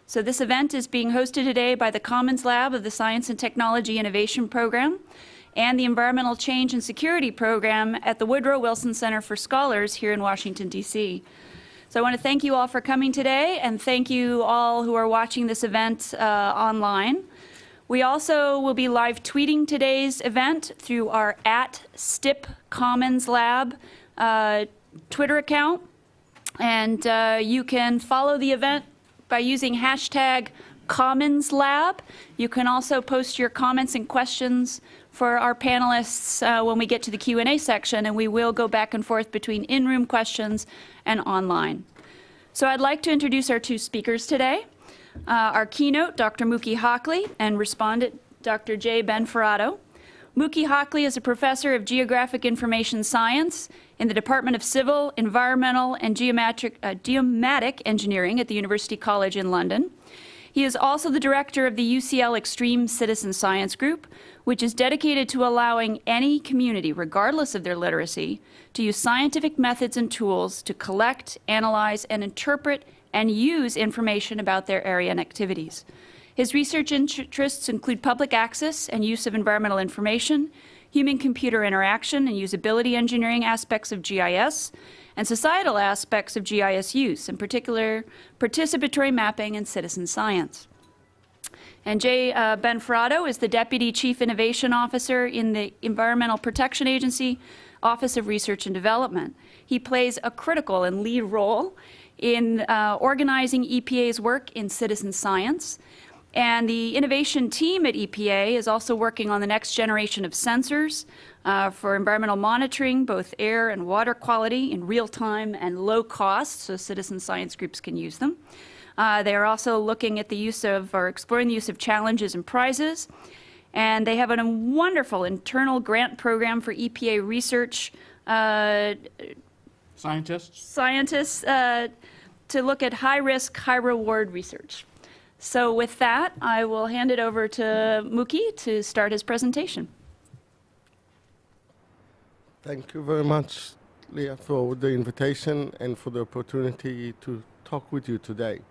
So this event is being hosted today by the Commons Lab of the Science and Technology Innovation Program and the Environmental Change and Security Program at the Woodrow Wilson Center for Scholars here in Washington, D.C. So I want to thank you all for coming today, and thank you all who are watching this event online. We also will be live tweeting today's event through our @STIPCommonsLab Twitter account, and you can follow the event by using hashtag #CommonsLab. You can also post your comments and questions for our panelists when we get to the Q&A section, and we will go back and forth between in-room questions and online. So I'd like to introduce our two speakers today. Our keynote, Dr. Muki Hockley, and respondent, Dr. Jay Benferrato. Muki Hockley is a professor of geographic information science in the Department of Civil, Environmental, and Geomatic Engineering at the University College in London. He is also the director of the UCL Extreme Citizen Science Group, which is dedicated to allowing any community, regardless of their literacy, to use scientific methods and tools to collect, analyze, and interpret and use information about their area and activities. His research interests include public access and use of environmental information, human-computer interaction and usability engineering aspects of GIS, and societal aspects of GIS use, in particular participatory mapping and citizen science. And Jay Benferrato is the Deputy Chief Innovation Officer in the Environmental Protection Agency, Office of Research and Development. He plays a critical and lead role in organizing EPA's work in citizen science. And the innovation team at EPA is also working on the next generation of sensors for environmental monitoring, both air and water quality in real time and low cost, so citizen science groups can use them. They are also looking at the use of, or exploring the use of challenges and prizes. And they have a wonderful internal grant program for EPA research scientists to look at high-risk, high-reward research. So with that, I will hand it over to Muki to start his presentation. Thank you very much, Leah, for the invitation and for the opportunity to talk with you today.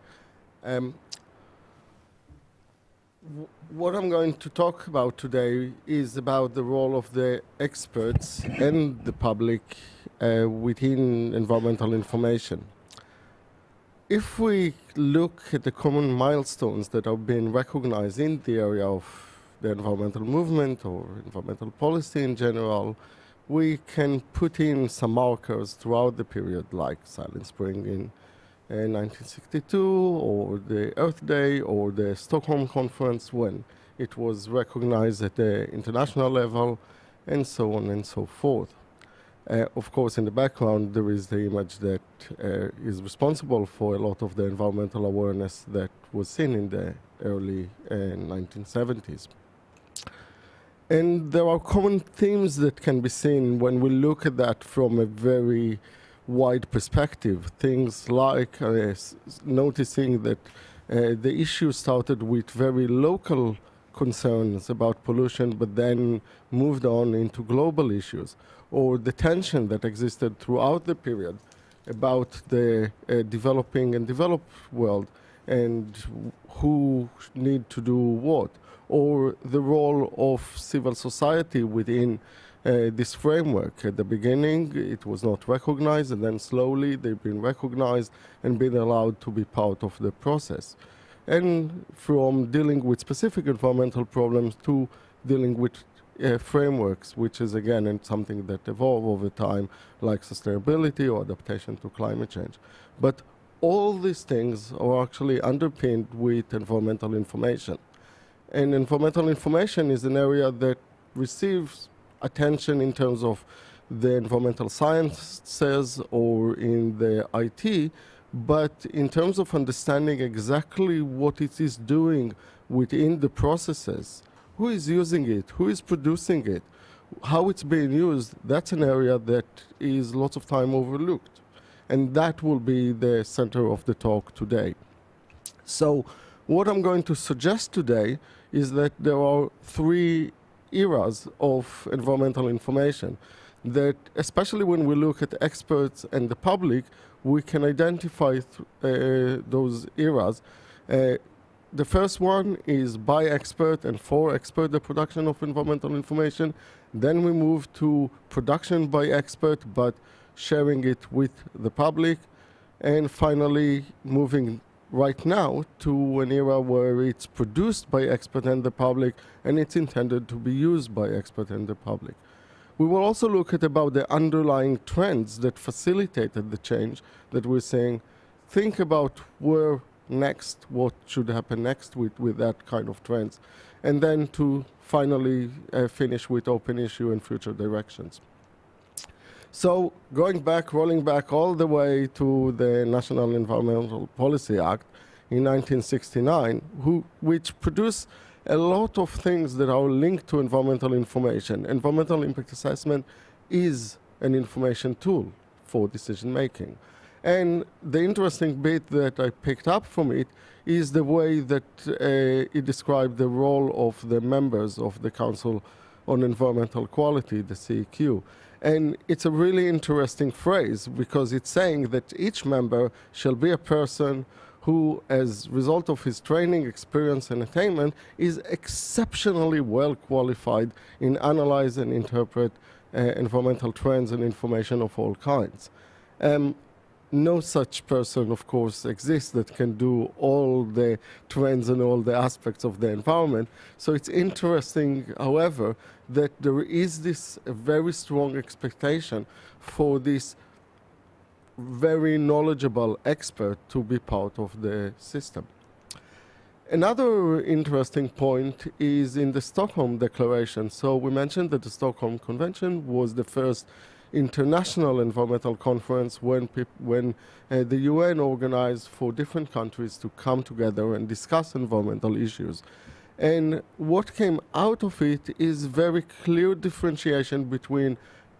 What I'm going to talk about today is about the role of the experts and the public within environmental information. If we look at the common milestones that have been recognized in the area of the environmental movement or environmental policy in general, we can put in some markers throughout the period, like Silent Spring in 1962, or the Earth Day, or the Stockholm Conference when it was recognized at the international level, and so on and so forth. Of course, in the background, there is the image that is responsible for a lot of the environmental awareness that was seen in the early 1970s. And there are common themes that can be seen when we look at that from a very wide perspective. Things like noticing that the issue started with very local concerns about pollution, but then moved on into global issues, or the tension that existed throughout the period about the developing and developed world and who need to do what, or the role of civil society within this framework. At the beginning, it was not recognized, and then slowly they've been recognized and been allowed to be part of the process. And from dealing with specific environmental problems to dealing with frameworks, which is again something that evolve over time, like sustainability or adaptation to climate change. But all these things are actually underpinned with environmental information. And environmental information is an area that receives attention in terms of the environmental sciences or in the IT, but in terms of understanding exactly what it is doing within the processes, who is using it, who is producing it, how it's being used, that's an area that is lots of time overlooked. And that will be the center of the talk today. So what I'm going to suggest today is that there are three eras of environmental information that, especially when we look at experts and the public, we can identify those eras The first one is by expert and for expert, the production of environmental information. Then we move to production by expert, but sharing it with the public. And finally, moving right now to an era where it's produced by expert and the public, and it's intended to be used by expert and the public. We will also look at about the underlying trends that facilitated the change that we're saying. Think about where next, what should happen next with that kind of trends, and then to finally finish with open issue and future directions. So rolling back all the way to the National Environmental Policy Act in 1969, which produced a lot of things that are linked to environmental information. Environmental impact assessment is an information tool for decision making. And the interesting bit that I picked up from it is the way that it described the role of the members of the Council on Environmental Quality, the CEQ. And it's a really interesting phrase because it's saying that each member shall be a person who, as a result of his training, experience, and attainment, is exceptionally well qualified in analyze and interpret environmental trends and information of all kinds. No such person, of course, exists that can do all the trends and all the aspects of the environment. So it's interesting, however, that there is this very strong expectation for this very knowledgeable expert to be part of the system. Another interesting point is in the Stockholm Declaration. So we mentioned that the Stockholm Convention was the first international environmental conference when the UN organized for different countries to come together and discuss environmental issues. And what came out of it is very clear differentiation between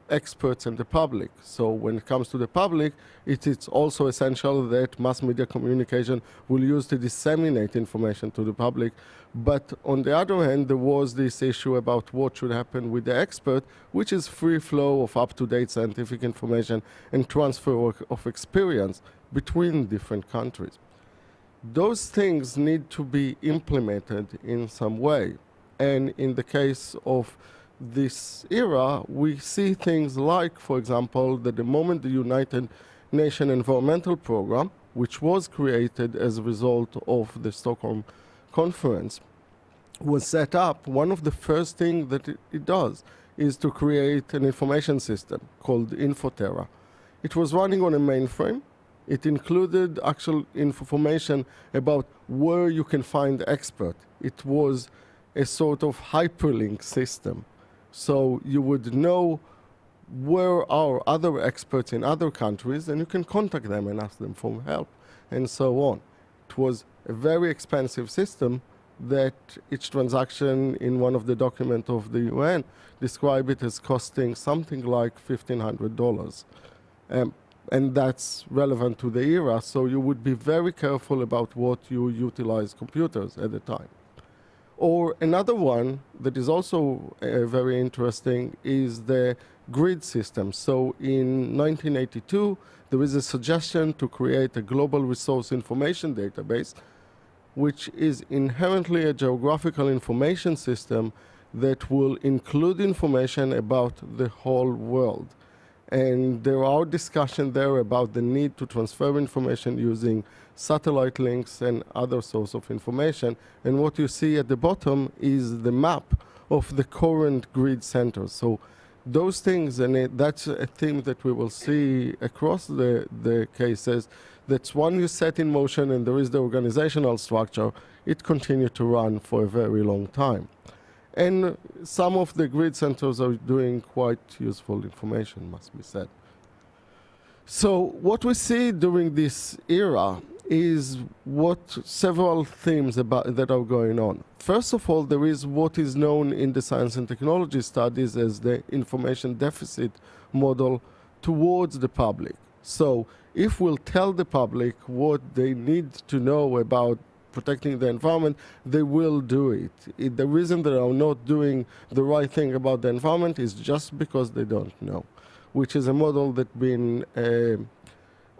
experts and the public. So when it comes to the public, it is also essential that mass media communication will use to disseminate information to the public. But on the other hand, there was this issue about what should happen with the expert, which is free flow of up-to-date scientific information and transfer of experience between different countries. Those things need to be implemented in some way. And in the case of this era, we see things like, for example, that the moment the United Nations Environmental Programme, which was created as a result of the Stockholm Conference, was set up, one of the first things that it does is to create an information system called Infoterra. It was running on a mainframe. It included actual information about where you can find expert. It was a sort of hyperlink system. So you would know where are other experts in other countries, and you can contact them and ask them for help, and so on. It was a very expensive system that each transaction in one of the documents of the UN describe it as costing something like $1,500. And that's relevant to the era, so you would be very careful about what you utilize computers at the time. Or another one that is also very interesting is the grid system. So in 1982, there is a suggestion to create a global resource information database, which is inherently a geographical information system that will include information about the whole world. And there are discussions there about the need to transfer information using satellite links and other sources of information. And what you see at the bottom is the map of the current grid centers. So those things, and that's a theme that we will see across the cases, that's one you set in motion and there is the organizational structure, it continued to run for a very long time. And some of the grid centers are doing quite useful information, must be said. So what we see during this era is several themes that are going on. First of all, there is what is known in the science and technology studies as the information deficit model towards the public. So if we'll tell the public what they need to know about protecting the environment, they will do it. The reason they are not doing the right thing about the environment is just because they don't know, which is a model that's been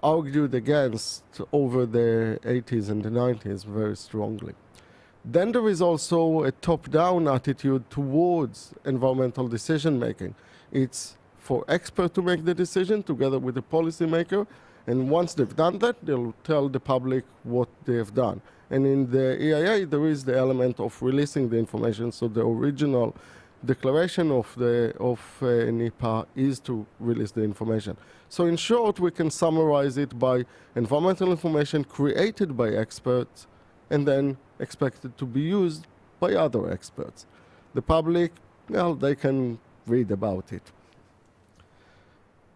argued against over the 80s and the 90s very strongly. Then there is also a top-down attitude towards environmental decision-making. It's for experts to make the decision together with the policymaker, and once they've done that, they'll tell the public what they have done. And in the EIA, there is the element of releasing the information, so the original declaration of NEPA is to release the information. So in short, we can summarize it by environmental information created by experts and then expected to be used by other experts. The public, well, they can read about it.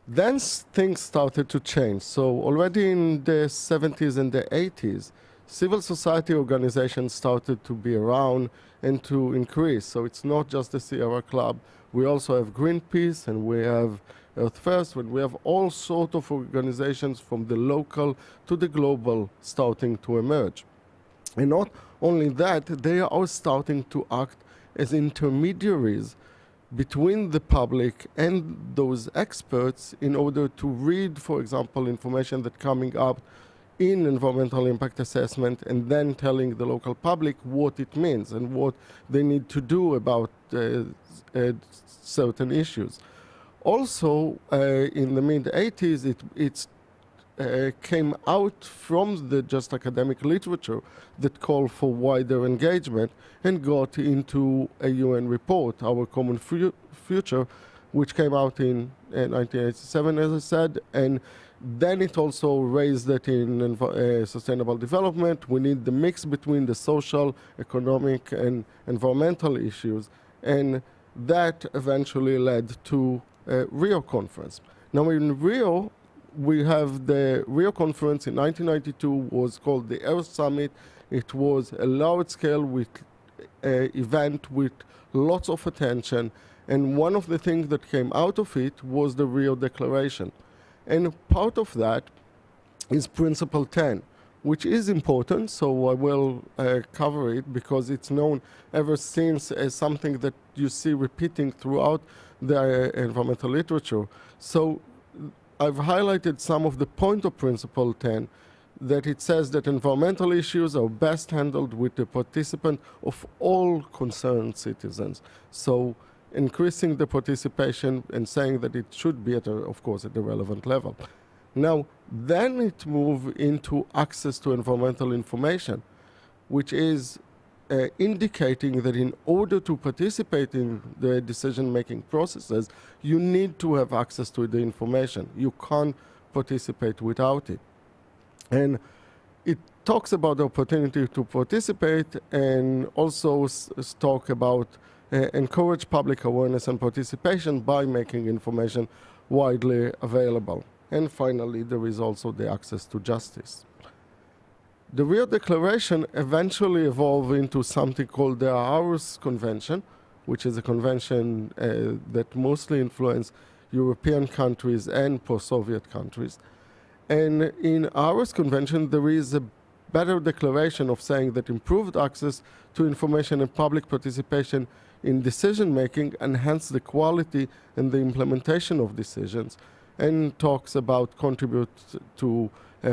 Then things started to change. So already in the 70s and the 80s, civil society organizations started to be around and to increase. So it's not just the Sierra Club. We also have Greenpeace and we have Earth First, and we have all sorts of organizations from the local to the global starting to emerge. And not only that, they are starting to act as intermediaries between the public and those experts in order to read, for example, information that's coming up in environmental impact assessment and then telling the local public what it means and what they need to do about certain issues. Also, in the mid-80s, it came out from the just academic literature that called for wider engagement and got into a UN report, Our Common Future, which came out in 1987, as I said, and then it also raised that in sustainable development, we need the mix between the social, economic, and environmental issues, and that eventually led to Rio conference. Now in Rio, we have the Rio conference in 1992 was called the Rio Summit. It was a large-scale event with lots of attention, and one of the things that came out of it was the Rio Declaration. And part of that is Principle 10, which is important, so I will cover it because it's known ever since as something that you see repeating throughout the environmental literature. So I've highlighted some of the point of Principle 10, that it says that environmental issues are best handled with the participant of all concerned citizens. So increasing the participation and saying that it should be, of course, at the relevant level. Now, then it moves into access to environmental information, which is indicating that in order to participate in the decision-making processes, you need to have access to the information. You can't participate without it. And it talks about the opportunity to participate and also talk about encourage public awareness and participation by making information widely available. And finally, there is also the access to justice. The Rio Declaration eventually evolved into something called the Aarhus Convention, which is a convention that mostly influenced European countries and post-Soviet countries. And in Aarhus Convention, there is a better declaration of saying that improved access to information and public participation in decision-making enhance the quality and the implementation of decisions, and talks about contribute to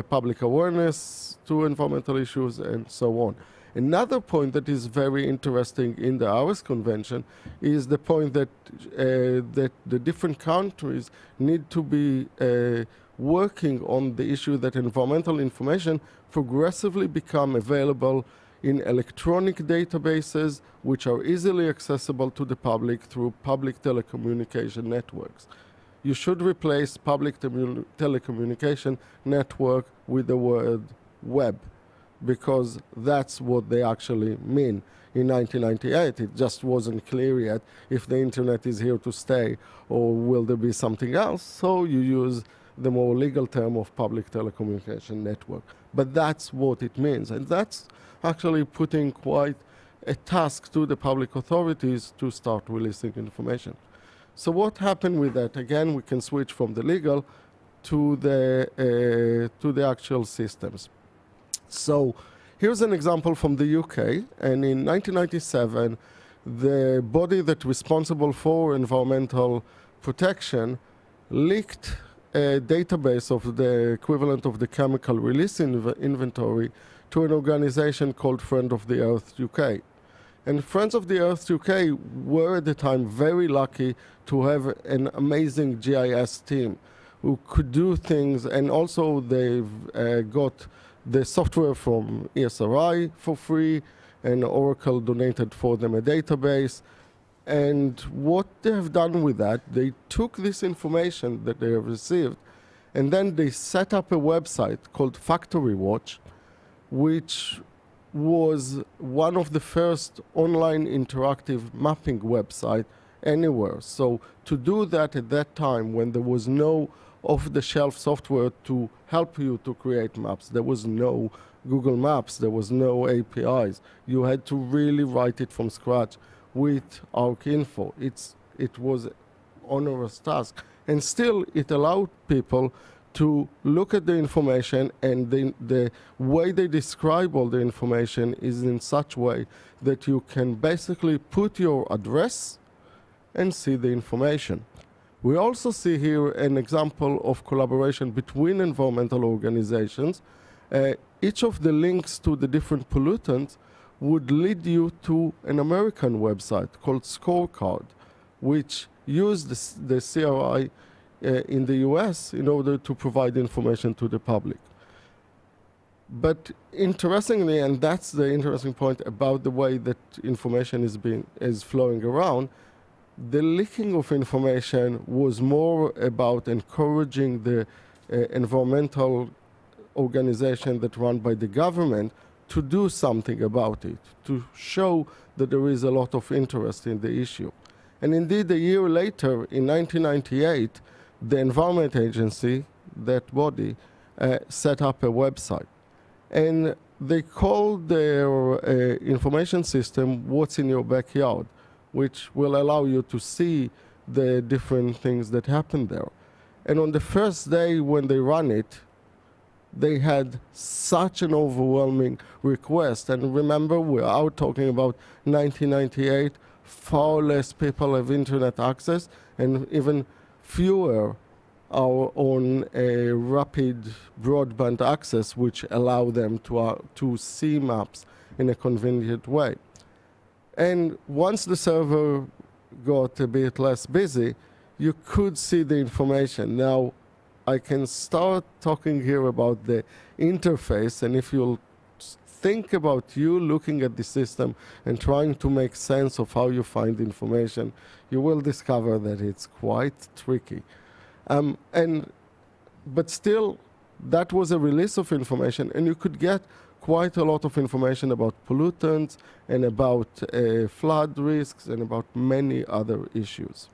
public awareness to environmental issues and so on. Another point that is very interesting in the Aarhus Convention is the point that that the different countries need to be working on the issue that environmental information progressively become available in electronic databases which are easily accessible to the public through public telecommunication networks. You should replace public telecommunication network with the word web, because that's what they actually mean. In 1998, it just wasn't clear yet if the internet is here to stay or will there be something else, so you use the more legal term of public telecommunication network. But that's what it means, and that's actually putting quite a task to the public authorities to start releasing information. So what happened with that? Again, we can switch from the legal to the actual systems. So here's an example from the UK, and in 1997, the body that's responsible for environmental protection leaked a database of the equivalent of the chemical release inventory to an organization called Friends of the Earth UK. And Friends of the Earth UK were at the time very lucky to have an amazing GIS team who could do things, and also they've got the software from ESRI for free, and Oracle donated for them a database. And what they have done with that, they took this information that they have received, and then they set up a website called Factory Watch, which was one of the first online interactive mapping website anywhere. So to do that at that time, when there was no off-the-shelf software to help you to create maps, there was no Google Maps, there was no APIs. You had to really write it from scratch with ArcInfo. It was an onerous task, and still it allowed people to look at the information, and the way they describe all the information is in such way that you can basically put your address and see the information. We also see here an example of collaboration between environmental organizations. Each of the links to the different pollutants would lead you to an American website called Scorecard, which used the CRI in the US in order to provide information to the public. But interestingly, and that's the interesting point about the way that information is flowing around, the leaking of information was more about encouraging the environmental organization that run by the government to do something about it, to show that there is a lot of interest in the issue. And indeed, a year later, in 1998, the Environment Agency, that body, set up a website. And they called their information system What's in Your Backyard, which will allow you to see the different things that happen there. And on the first day when they ran it, they had such an overwhelming request. And remember, we're out talking about 1998, far less people have internet access, and even fewer are on a rapid broadband access, which allow them to see maps in a convenient way. And once the server got a bit less busy, you could see the information. Now, I can start talking here about the interface, and if you'll think about you looking at the system and trying to make sense of how you find information, you will discover that it's quite tricky. But still, that was a release of information, and you could get quite a lot of information about pollutants and about flood risks and about many other issues.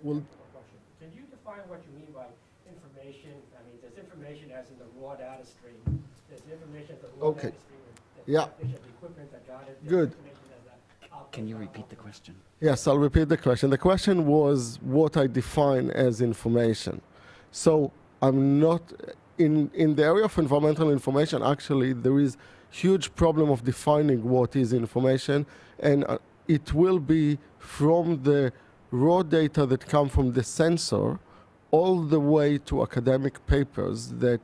Well, can you define what you mean by information? I mean, there's information as in the raw data stream. There's information as the raw Okay. data stream. Yeah. The equipment that got it. Good. Can you repeat the question? Yes, I'll repeat the question. The question was what I define as information. So I'm not, in the area of environmental information, actually, there is huge problem of defining what is information, and it will be from the raw data that come from the sensor all the way to academic papers that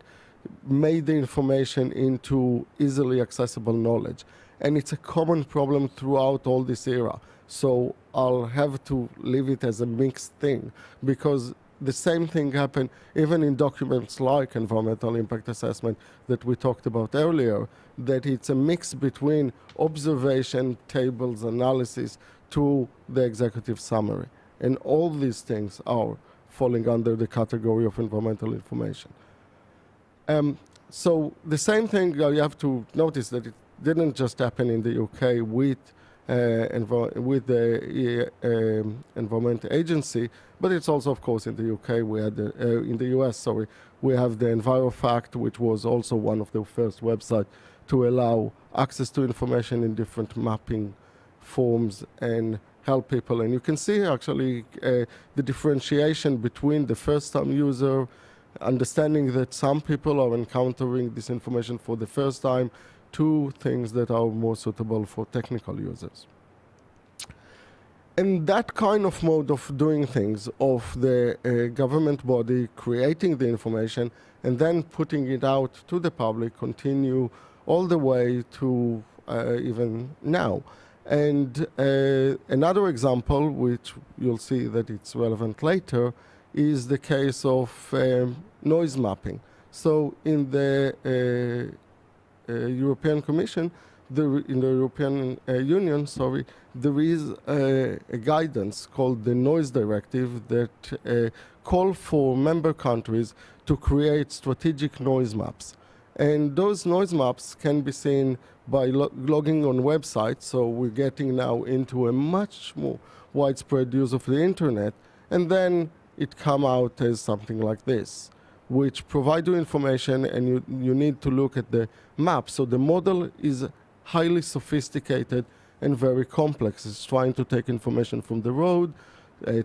made the information into easily accessible knowledge. And it's a common problem throughout all this era. So I'll have to leave it as a mixed thing, because the same thing happened even in documents like environmental impact assessment that we talked about earlier, that it's a mix between observation, tables, analysis to the executive summary. And all these things are falling under the category of environmental information. So the same thing, you have to notice that it didn't just happen in the UK with the Environment Agency, but it's also, of course, in the UK. We had in the US, sorry, we have the EnviroFact, which was also one of the first websites to allow access to information in different mapping forms and help people. And you can see actually the differentiation between the first-time user, understanding that some people are encountering this information for the first time, to things that are more suitable for technical users. And that kind of mode of doing things, of the government body creating the information and then putting it out to the public, continue all the way to even now. And another example, which you'll see that it's relevant later, is the case of noise mapping. So in the European Commission, in the European Union, sorry, there is a guidance called the Noise Directive that call for member countries to create strategic noise maps. And those noise maps can be seen by logging on websites, so we're getting now into a much more widespread use of the internet, and then it come out as something like this, which provide you information, and you need to look at the map. So the model is highly sophisticated and very complex. It's trying to take information from the road,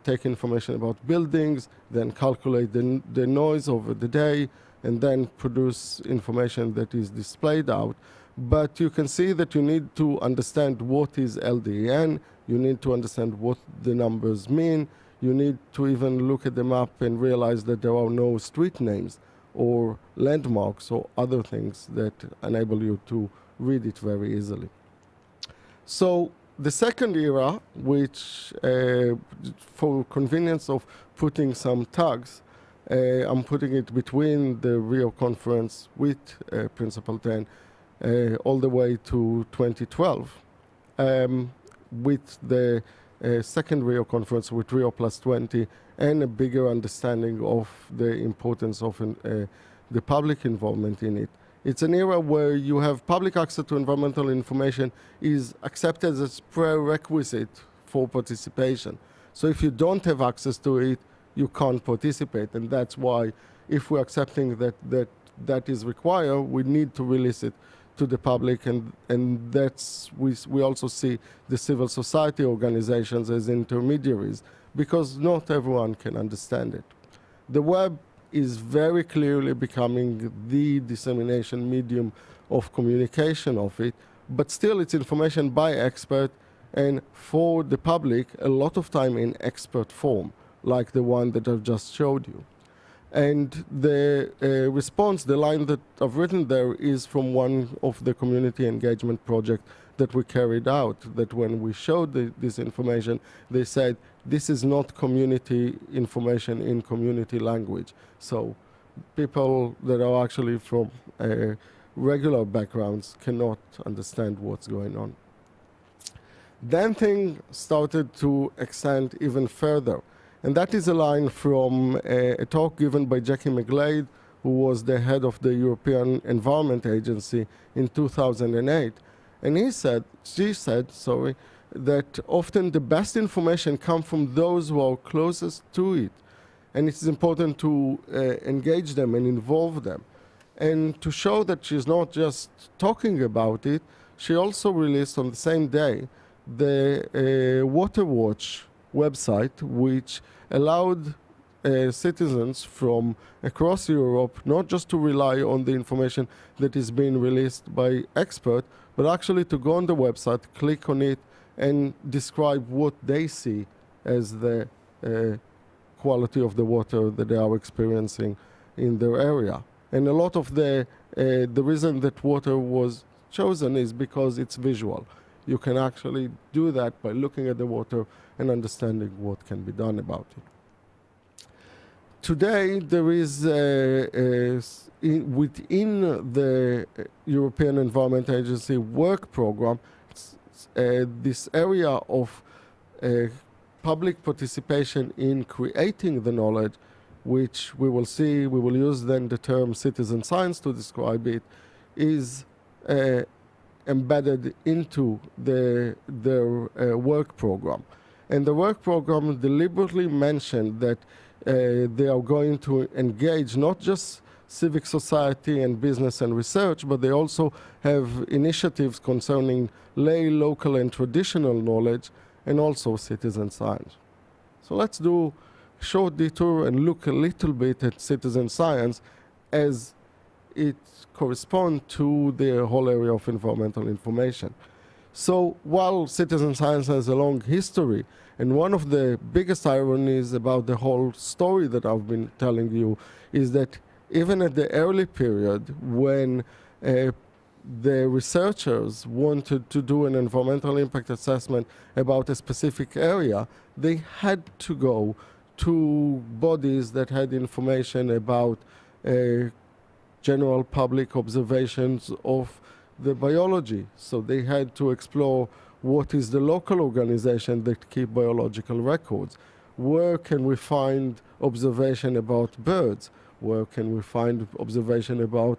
take information about buildings, then calculate the noise over the day, and then produce information that is displayed out. But you can see that you need to understand what is LDN, you need to understand what the numbers mean, you need to even look at the map and realize that there are no street names or landmarks or other things that enable you to read it very easily. So the second era, which for convenience of putting some tags, I'm putting it between the Rio conference with Principle 10 all the way to 2012, with the second Rio conference with Rio Plus 20 and a bigger understanding of the importance of the public involvement in it. It's an era where you have public access to environmental information is accepted as prerequisite for participation. So if you don't have access to it, you can't participate. And that's why if we're accepting that is required, we need to release it to the public. And that's, we also see the civil society organizations as intermediaries, because not everyone can understand it. The web is very clearly becoming the dissemination medium of communication of it, but still it's information by expert and for the public a lot of time in expert form, like the one that I've just showed you. And the response, the line that I've written there, is from one of the community engagement projects that we carried out, that when we showed this information, they said, this is not community information in community language. So people that are actually from regular backgrounds cannot understand what's going on. Then things started to extend even further. And that is a line from a talk given by Jackie McGlade, who was the head of the European Environment Agency in 2008. And she said, that often the best information comes from those who are closest to it. And it's important to engage them and involve them. And to show that she's not just talking about it, she also released on the same day the Water Watch website, which allowed citizens from across Europe not just to rely on the information that is being released by experts, but actually to go on the website, click on it, and describe what they see as the quality of the water that they are experiencing in their area. And a lot of the reason that water was chosen is because it's visual. You can actually do that by looking at the water and understanding what can be done about it. Today, there is, within the European Environment Agency work program, this area of public participation in creating the knowledge, which we will see, we will use then the term citizen science to describe it, is embedded into their work program. And the work program deliberately mentioned that they are going to engage not just civic society and business and research, but they also have initiatives concerning lay, local, and traditional knowledge, and also citizen science. So let's do a short detour and look a little bit at citizen science as it corresponds to the whole area of environmental information. So while citizen science has a long history, and one of the biggest ironies about the whole story that I've been telling you is that even at the early period when the researchers wanted to do an environmental impact assessment about a specific area, they had to go to bodies that had information about general public observations of the biology. So they had to explore what is the local organization that keep biological records. Where can we find observation about birds? Where can we find observation about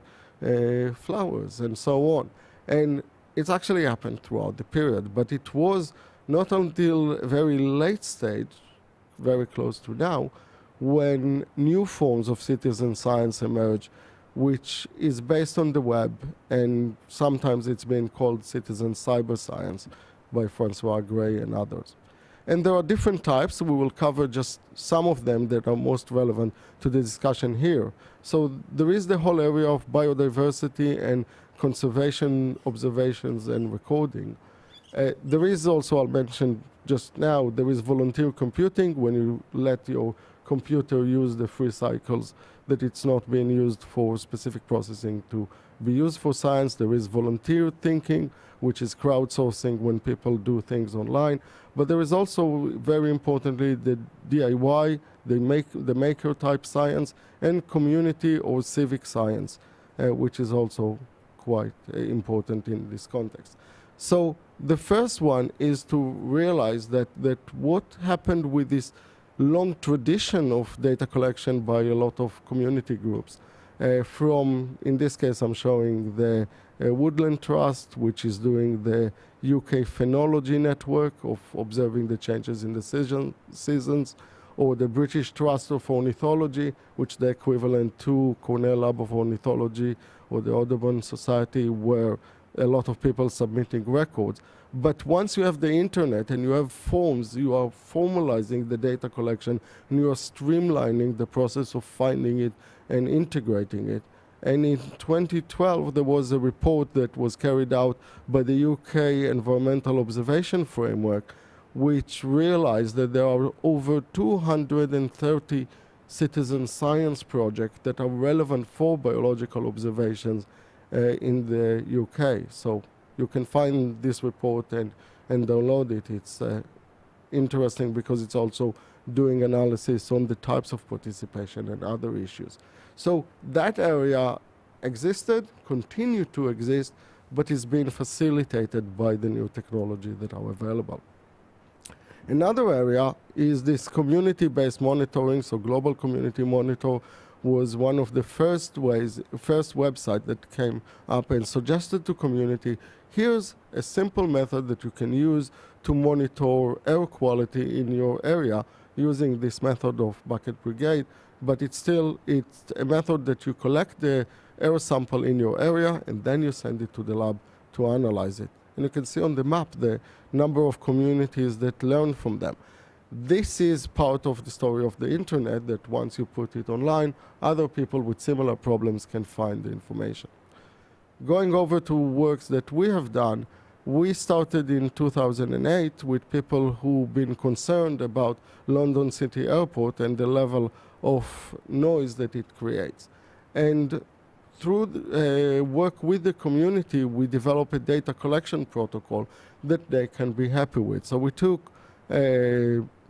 flowers and so on? And it's actually happened throughout the period, but it was not until a very late stage, very close to now, when new forms of citizen science emerged, which is based on the web, and sometimes it's been called citizen cyber science by Francois Gray and others. And there are different types. We will cover just some of them that are most relevant to the discussion here. So there is the whole area of biodiversity and conservation observations and recording. There is also, I'll mention just now, there is volunteer computing, when you let your computer use the free cycles that it's not being used for specific processing to be used for science. There is volunteer thinking, which is crowdsourcing when people do things online. But there is also, very importantly, the DIY, the maker type science, and community or civic science, which is also quite important in this context. So the first one is to realize that what happened with this long tradition of data collection by a lot of community groups. From, in this case, I'm showing the Woodland Trust, which is doing the UK phenology network of observing the changes in the seasons, or the British Trust of Ornithology, which is the equivalent to Cornell Lab of Ornithology, or the Audubon Society, where a lot of people submitting records. But once you have the internet and you have forms, you are formalizing the data collection and you are streamlining the process of finding it and integrating it. And in 2012, there was a report that was carried out by the UK Environmental Observation Framework, which realized that there are over 230 citizen science projects that are relevant for biological observations in the UK. So you can find this report and download it. It's interesting because it's also doing analysis on the types of participation and other issues. So that area existed, continued to exist, but is being facilitated by the new technology that are available. Another area is this community-based monitoring. So Global Community Monitor was one of the first website that came up and suggested to community, here's a simple method that you can use to monitor air quality in your area using this method of bucket brigade, but it's a method that you collect the air sample in your area and then you send it to the lab to analyze it. And you can see on the map the number of communities that learn from them. This is part of the story of the internet, that once you put it online, other people with similar problems can find the information. Going over to works that we have done, we started in 2008 with people who've been concerned about London City Airport and the level of noise that it creates. And through work with the community, we developed a data collection protocol that they can be happy with. So we took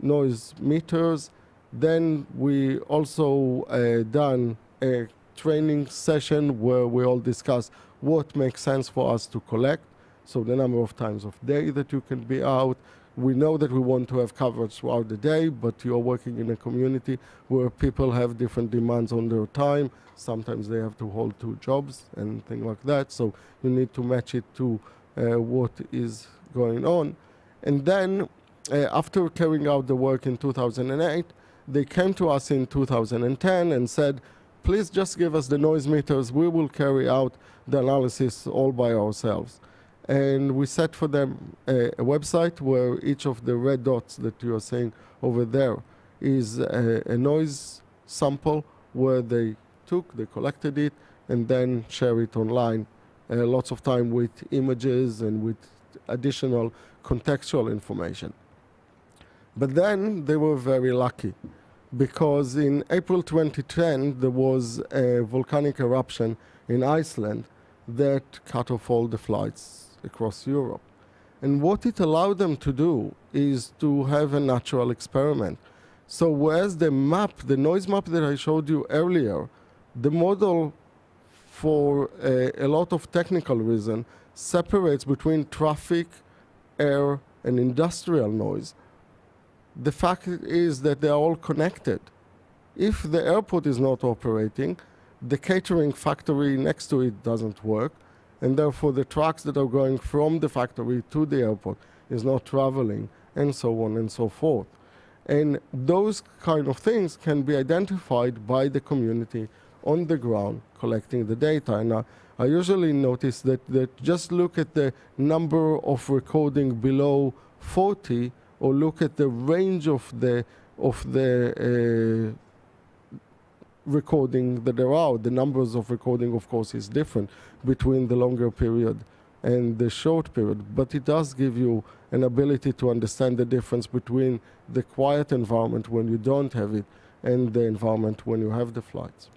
noise meters. Then we also done a training session where we all discuss what makes sense for us to collect. So the number of times of day that you can be out. We know that we want to have coverage throughout the day, but you're working in a community where people have different demands on their time. Sometimes they have to hold 2 jobs and things like that. So you need to match it to what is going on. And then after carrying out the work in 2008, they came to us in 2010 and said, please just give us the noise meters. We will carry out the analysis all by ourselves. And we set for them a website where each of the red dots that you are seeing over there is a noise sample where they collected it, and then share it online. Lots of time with images and with additional contextual information. But then they were very lucky, because in April 2010 there was a volcanic eruption in Iceland that cut off all the flights across Europe. And what it allowed them to do is to have a natural experiment. So whereas the map, the noise map that I showed you earlier, the model for a lot of technical reason separates between traffic, air, and industrial noise. The fact is that they are all connected. If the airport is not operating, the catering factory next to it doesn't work, and therefore the trucks that are going from the factory to the airport is not traveling, and so on and so forth. And those kind of things can be identified by the community on the ground collecting the data. And I usually notice that just look at the number of recording below 40, or look at the range of the recording that there are. The numbers of recording, of course, is different between the longer period and the short period, but it does give you an ability to understand the difference between the quiet environment when you don't have it and the environment when you have the flights.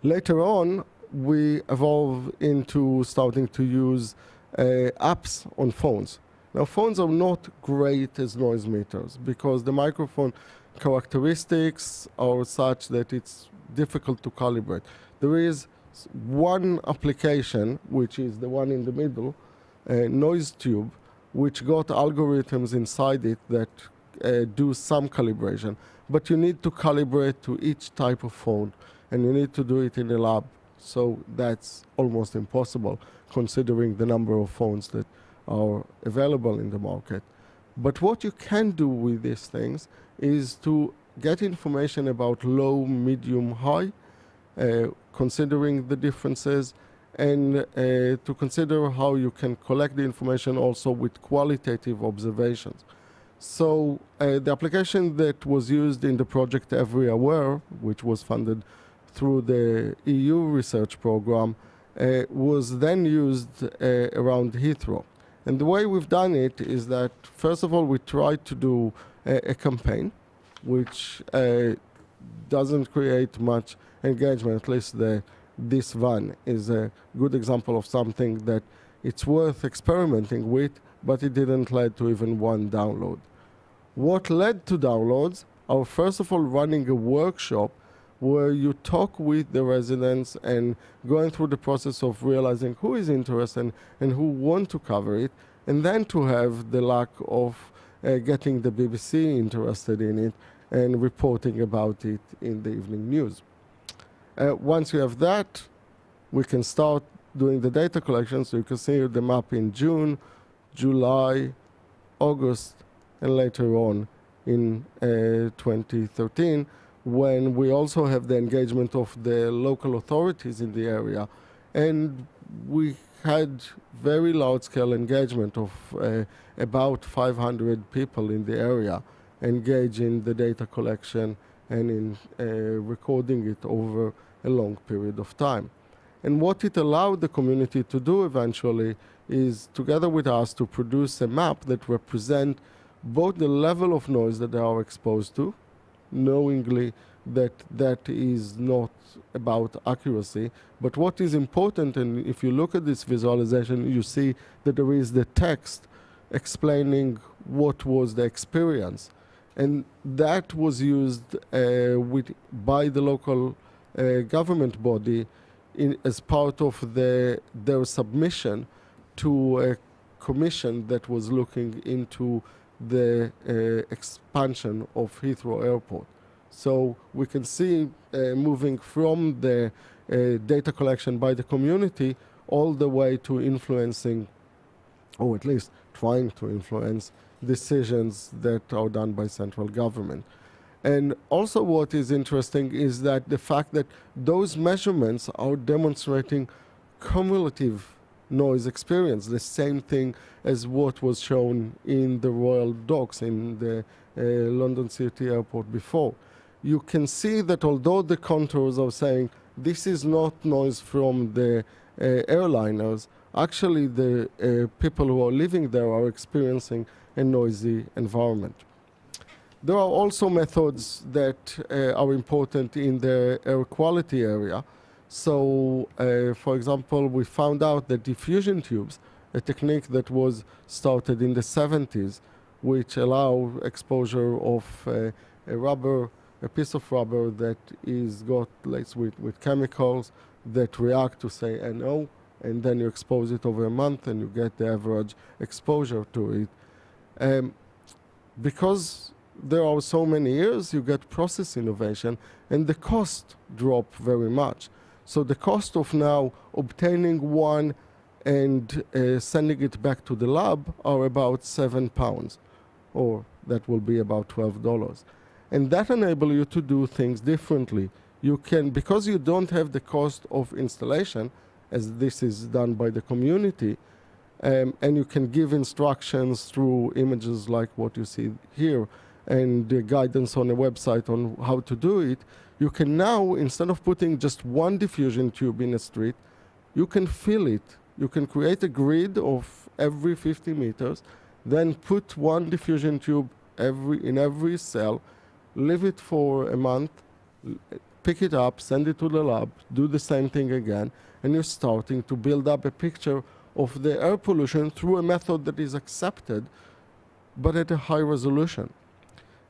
Later on, we evolve into starting to use apps on phones. Now, phones are not great as noise meters because the microphone characteristics are such that it's difficult to calibrate. There is one application, which is the one in the middle, Noise Tube, which got algorithms inside it that do some calibration. But you need to calibrate to each type of phone, and you need to do it in a lab. So that's almost impossible, considering the number of phones that are available in the market. But what you can do with these things is to get information about low, medium, high, considering the differences, and to consider how you can collect the information also with qualitative observations. So the application that was used in the project Every Aware, which was funded through the EU research program, was then used around Heathrow. And the way we've done it is that, first of all, we tried to do a campaign, which doesn't create much engagement. At least this van is a good example of something that it's worth experimenting with, but it didn't lead to even one download. What led to downloads are, first of all, running a workshop where you talk with the residents and going through the process of realizing who is interested and who want to cover it, and then to have the luck of getting the BBC interested in it and reporting about it in the evening news. Once you have that, we can start doing the data collection. So you can see the map in June, July, August, and later on in 2013, when we also have the engagement of the local authorities in the area. And we had very large-scale engagement of about 500 people in the area engaged in the data collection and in recording it over a long period of time. And what it allowed the community to do eventually is, together with us, to produce a map that represents both the level of noise that they are exposed to, knowingly that that is not about accuracy, but what is important, and if you look at this visualization, you see that there is the text explaining what was the experience. And that was used by the local government body as part of their submission to a commission that was looking into the expansion of Heathrow Airport. So we can see moving from the data collection by the community all the way to influencing, or at least trying to influence, decisions that are done by central government. And also what is interesting is that the fact that those measurements are demonstrating cumulative noise experience, the same thing as what was shown in the Royal Docks in the London City Airport before. You can see that although the contours are saying this is not noise from the airliners, actually the people who are living there are experiencing a noisy environment. There are also methods that are important in the air quality area. So, for example, we found out that diffusion tubes, a technique that was started in the 70s, which allow exposure of a piece of rubber that is got laced with chemicals that react to, say, NO, and then you expose it over a month and you get the average exposure to it. Because there are so many years, you get process innovation, and the cost drop very much. So the cost of now obtaining one and sending it back to the lab are about £7, or that will be about $12. And that enables you to do things differently. You can, because you don't have the cost of installation, as this is done by the community, and you can give instructions through images like what you see here, and the guidance on a website on how to do it, you can now, instead of putting just one diffusion tube in a street, you can fill it. You can create a grid of every 50 meters, then put one diffusion tube in every cell, leave it for a month, pick it up, send it to the lab, do the same thing again, and you're starting to build up a picture of the air pollution through a method that is accepted, but at a high resolution.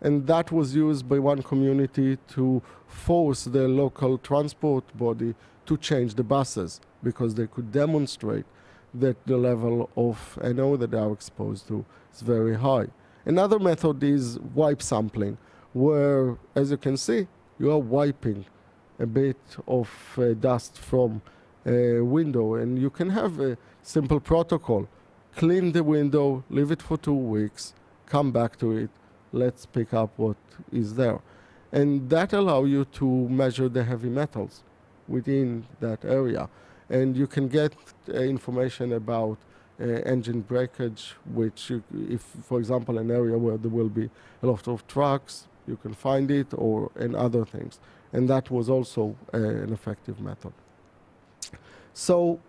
And that was used by one community to force the local transport body to change the buses, because they could demonstrate that the level of NO that they are exposed to is very high. Another method is wipe sampling, where, as you can see, you are wiping a bit of dust from a window, and you can have a simple protocol. Clean the window, leave it for 2 weeks, come back to it, let's pick up what is there. And that allows you to measure the heavy metals within that area. And you can get information about engine breakage, which if, for example, an area where there will be a lot of trucks, you can find it, or in other things. And that was also an effective method. So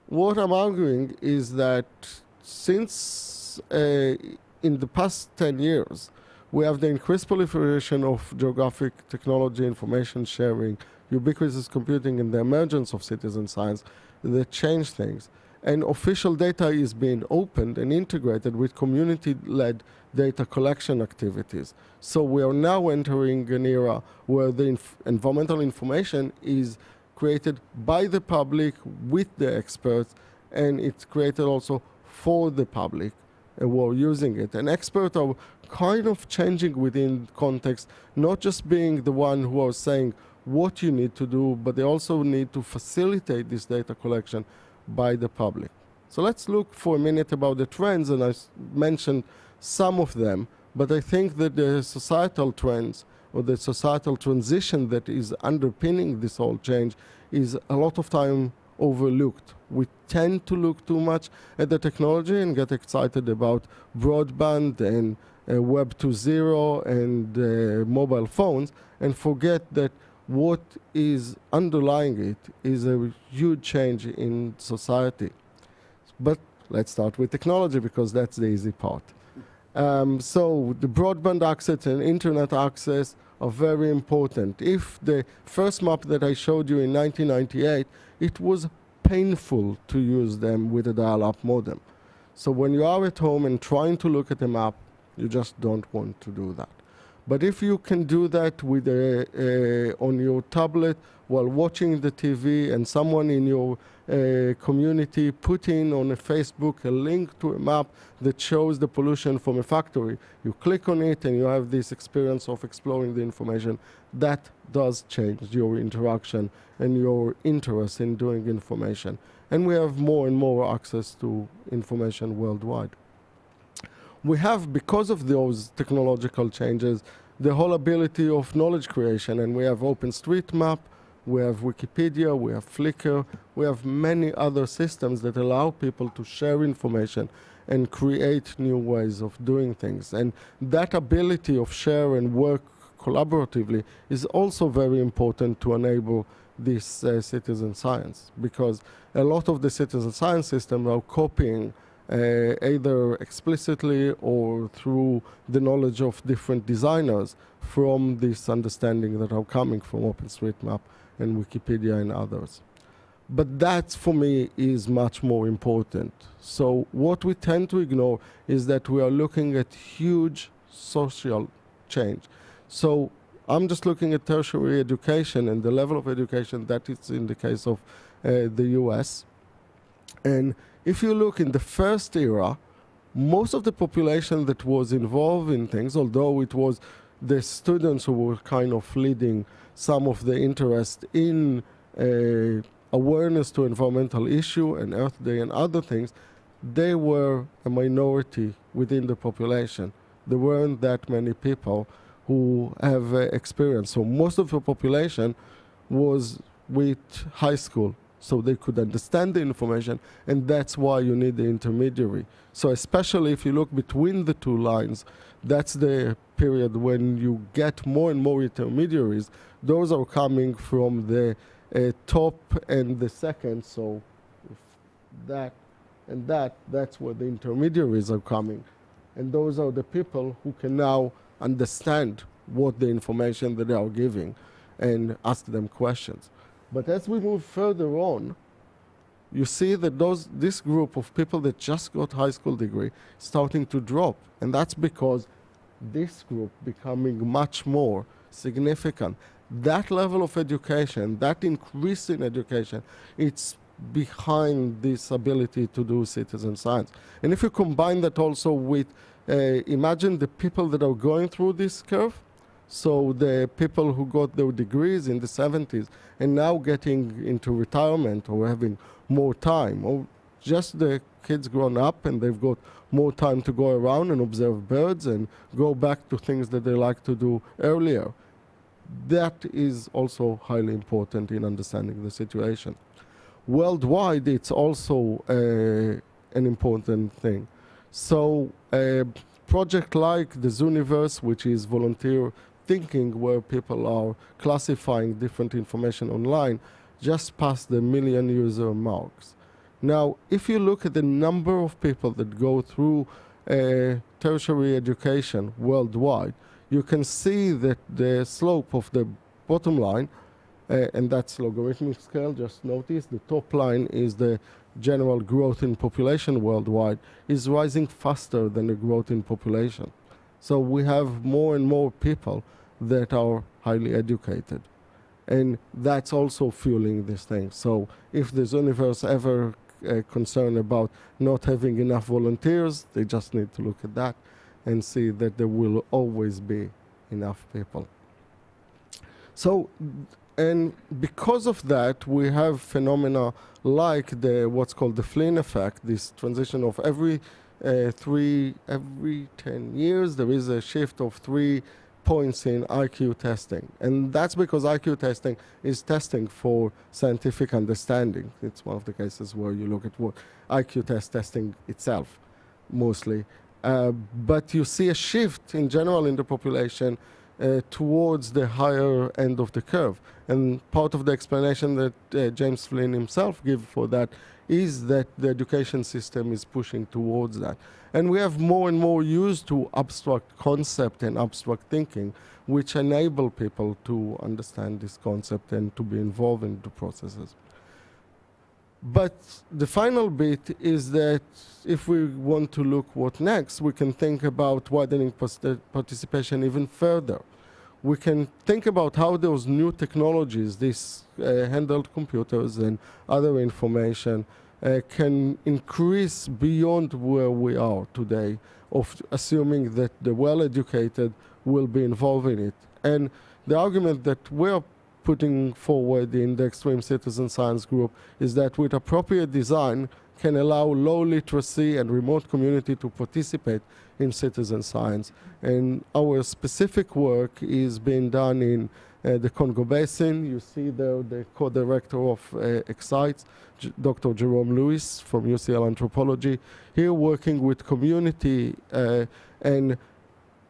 what I'm arguing is that since in the past 10 years, we have the increased proliferation of geographic technology, information sharing, ubiquitous computing, and the emergence of citizen science that change things. And official data is being opened and integrated with community-led data collection activities. So we are now entering an era where the environmental information is created by the public with the experts, and it's created also for the public who are using it. And experts are kind of changing within context, not just being the one who are saying what you need to do, but they also need to facilitate this data collection by the public. So let's look for a minute about the trends, and I mentioned some of them, but I think that the societal trends or the societal transition that is underpinning this whole change is a lot of time overlooked. We tend to look too much at the technology and get excited about broadband and Web 2.0 and mobile phones, and forget that what is underlying it is a huge change in society. But let's start with technology, because that's the easy part. So the broadband access and internet access are very important. If the first map that I showed you in 1998, it was painful to use them with a dial-up modem. So when you are at home and trying to look at a map, you just don't want to do that. But if you can do that with on your tablet while watching the TV, and someone in your community put in on a Facebook a link to a map that shows the pollution from a factory, you click on it and you have this experience of exploring the information, that does change your interaction and your interest in doing information. And we have more and more access to information worldwide. We have, because of those technological changes, the whole ability of knowledge creation, and we have OpenStreetMap, we have Wikipedia, we have Flickr, we have many other systems that allow people to share information and create new ways of doing things. And that ability of share and work collaboratively is also very important to enable this citizen science, because a lot of the citizen science system are copying either explicitly or through the knowledge of different designers from this understanding that are coming from OpenStreetMap and Wikipedia and others. But that, for me, is much more important. So what we tend to ignore is that we are looking at huge social change. So I'm just looking at tertiary education and the level of education that is in the case of the US. And if you look in the first era, most of the population that was involved in things, although it was the students who were kind of leading some of the interest in awareness to environmental issue and Earth Day and other things, they were a minority within the population. There weren't that many people who have experience. So most of the population was with high school, so they could understand the information, and that's why you need the intermediary. So especially if you look between the two lines, that's the period when you get more and more intermediaries. Those are coming from the top and the second, so if that and that's where the intermediaries are coming. And those are the people who can now understand what the information that they are giving and ask them questions. But as we move further on, you see that this group of people that just got high school degree starting to drop. And that's because this group becoming much more significant. That level of education, that increase in education, it's behind this ability to do citizen science. And if you combine that also with, imagine the people that are going through this curve, so the people who got their degrees in the 70s and now getting into retirement or having more time, or just the kids grown up and they've got more time to go around and observe birds and go back to things that they like to do earlier. That is also highly important in understanding the situation. Worldwide, it's also an important thing. So a project like the Zooniverse, which is volunteer thinking, where people are classifying different information online, just passed the 1 million user marks. Now, if you look at the number of people that go through tertiary education worldwide, you can see that the slope of the bottom line, and that's logarithmic scale, just notice the top line is the general growth in population worldwide, is rising faster than the growth in population. So we have more and more people that are highly educated. And that's also fueling this thing. So if the Zooniverse ever concerned about not having enough volunteers, they just need to look at that and see that there will always be enough people. So, and because of that, we have phenomena like what's called the Flynn effect, this transition of every 10 years, there is a shift of 3 points in IQ testing. And that's because IQ testing is testing for scientific understanding. It's one of the cases where you look at what IQ testing itself, mostly. But you see a shift in general in the population towards the higher end of the curve. And part of the explanation that James Flynn himself gave for that is that the education system is pushing towards that. And we have more and more used to abstract concept and abstract thinking, which enable people to understand this concept and to be involved in the processes. But the final bit is that if we want to look what next, we can think about widening participation even further. We can think about how those new technologies, these handheld computers and other information, can increase beyond where we are today, of assuming that the well-educated will be involved in it. And the argument that we're putting forward in the Extreme Citizen Science Group is that with appropriate design can allow low literacy and remote community to participate in citizen science. And our specific work is being done in the Congo Basin. You see there the co-director of Excites, Dr. Jerome Lewis from UCL Anthropology, here working with community. And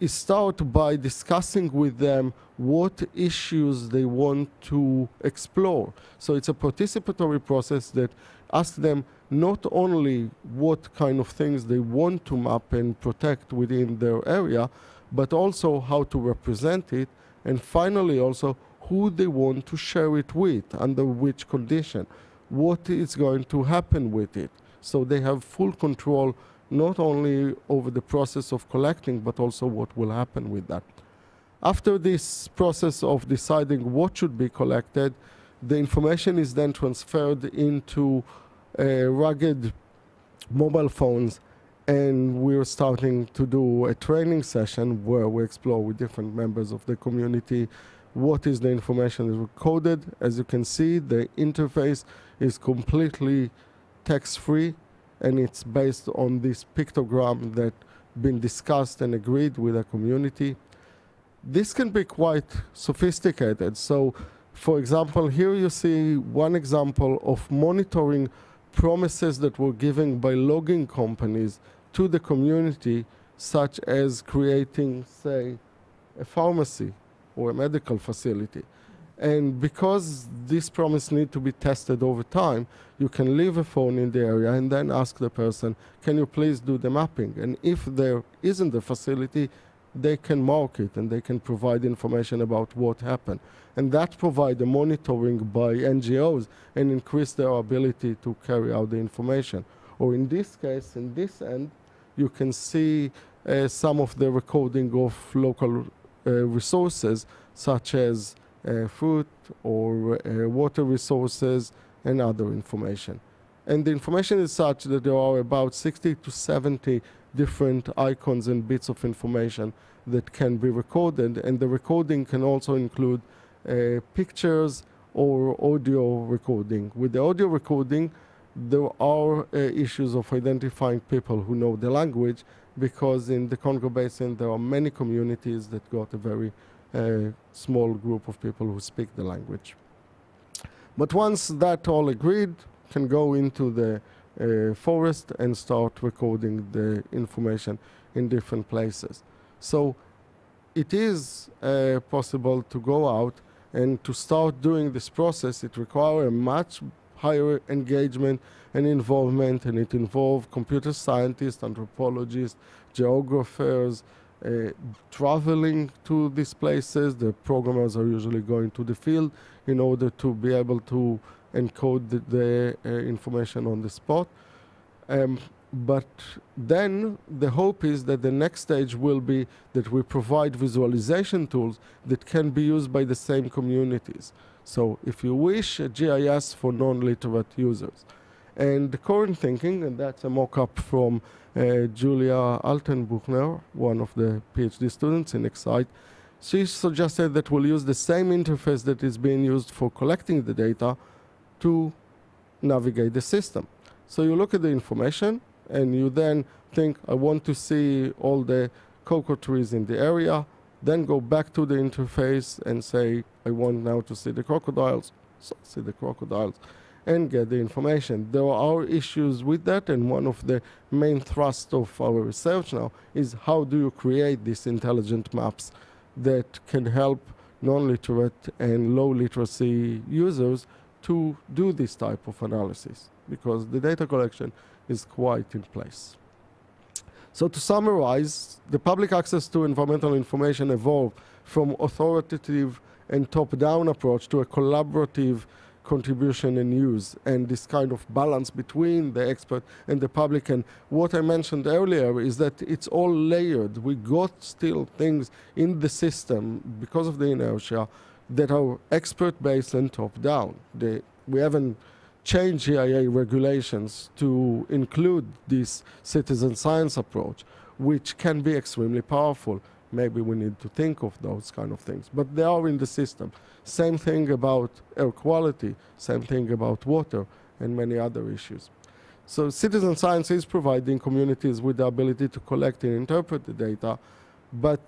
is start by discussing with them what issues they want to explore. So it's a participatory process that asks them not only what kind of things they want to map and protect within their area, but also how to represent it, and finally also who they want to share it with, under which condition, what is going to happen with it. So they have full control not only over the process of collecting, but also what will happen with that. After this process of deciding what should be collected, the information is then transferred into rugged mobile phones, and we're starting to do a training session where we explore with different members of the community what is the information is recorded. As you can see, the interface is completely text-free, and it's based on this pictogram that been discussed and agreed with the community. This can be quite sophisticated. So, for example, here you see one example of monitoring promises that were given by logging companies to the community, such as creating, say, a pharmacy or a medical facility. And because this promise needs to be tested over time, you can leave a phone in the area and then ask the person, can you please do the mapping? And if there isn't a facility, they can mark it and they can provide information about what happened. And that provides a monitoring by NGOs and increase their ability to carry out the information. Or in this case, in this end, you can see some of the recording of local resources, such as food or water resources and other information. And the information is such that there are about 60 to 70 different icons and bits of information that can be recorded, and the recording can also include pictures or audio recording. With the audio recording, there are issues of identifying people who know the language, because in the Congo Basin there are many communities that got a very small group of people who speak the language. But once that all agreed, can go into the forest and start recording the information in different places. So it is possible to go out and to start doing this process. It requires a much higher engagement and involvement, and it involves computer scientists, anthropologists, geographers, traveling to these places. The programmers are usually going to the field in order to be able to encode the information on the spot. But then the hope is that the next stage will be that we provide visualization tools that can be used by the same communities. So if you wish, a GIS for non-literate users. And the current thinking, and that's a mock-up from Julia Altenbuchner, one of the PhD students in Excite, she suggested that we'll use the same interface that is being used for collecting the data to navigate the system. So you look at the information, and you then think, I want to see all the cocoa trees in the area, then go back to the interface and say, I want now to see the crocodiles, so see the crocodiles, and get the information. There are issues with that, and one of the main thrusts of our research now is how do you create these intelligent maps that can help non-literate and low literacy users to do this type of analysis, because the data collection is quite in place. So to summarize, the public access to environmental information evolved from authoritative and top-down approach to a collaborative contribution and use, and this kind of balance between the expert and the public. And what I mentioned earlier is that it's all layered. We got still things in the system because of the inertia that are expert-based and top-down. We haven't change EIA regulations to include this citizen science approach, which can be extremely powerful. Maybe we need to think of those kind of things, but they are in the system. Same thing about air quality, same thing about water, and many other issues. So citizen science is providing communities with the ability to collect and interpret the data, but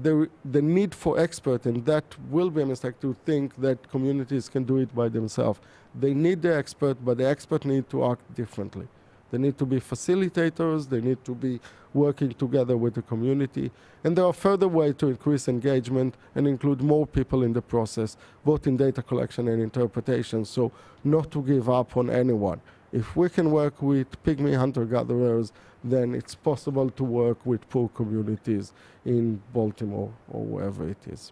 the need for expert, and that will be a mistake to think that communities can do it by themselves. They need the expert, but the expert need to act differently. They need to be facilitators, they need to be working together with the community. And there are further ways to increase engagement and include more people in the process, both in data collection and interpretation, so not to give up on anyone. If we can work with pygmy hunter-gatherers, then it's possible to work with poor communities in Baltimore or wherever it is.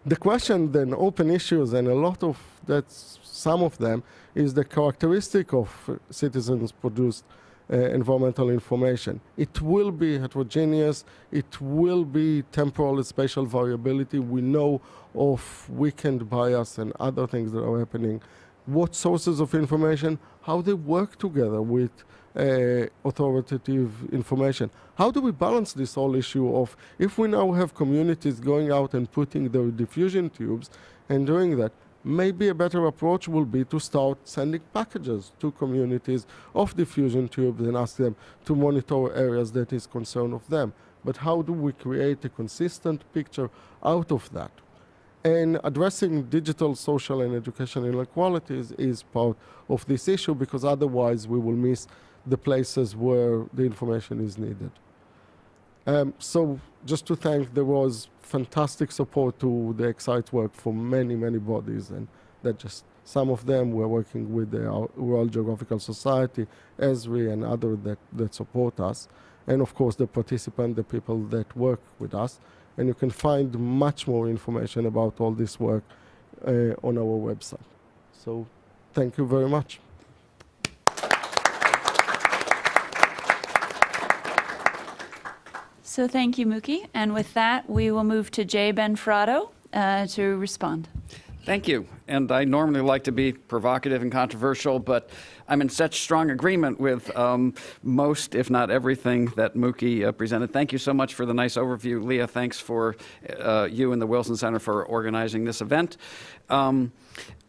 The question then, open issues, and a lot of that, some of them, is the characteristic of citizens-produced environmental information. It will be heterogeneous, it will be temporal and spatial variability. We know of weekend bias and other things that are happening. What sources of information, how they work together with authoritative information. How do we balance this whole issue of, if we now have communities going out and putting their diffusion tubes and doing that, maybe a better approach will be to start sending packages to communities of diffusion tubes and ask them to monitor areas that is concern of them. But how do we create a consistent picture out of that? And addressing digital, social, and educational inequalities is part of this issue, because otherwise we will miss the places where the information is needed. So just to thank, there was fantastic support to the Excite work from many, many bodies, and that just some of them were working with the Royal Geographical Society, ESRI, and others that support us. And of course the participants, the people that work with us. And you can find much more information about all this work on our website. So thank you very much. So thank you, Mookie. And with that, we will move to Jay Benfrado to respond. Thank you. And I normally like to be provocative and controversial, but I'm in such strong agreement with most, if not everything, that Mookie presented. Thank you so much for the nice overview. Leah, thanks for you and the Wilson Center for organizing this event.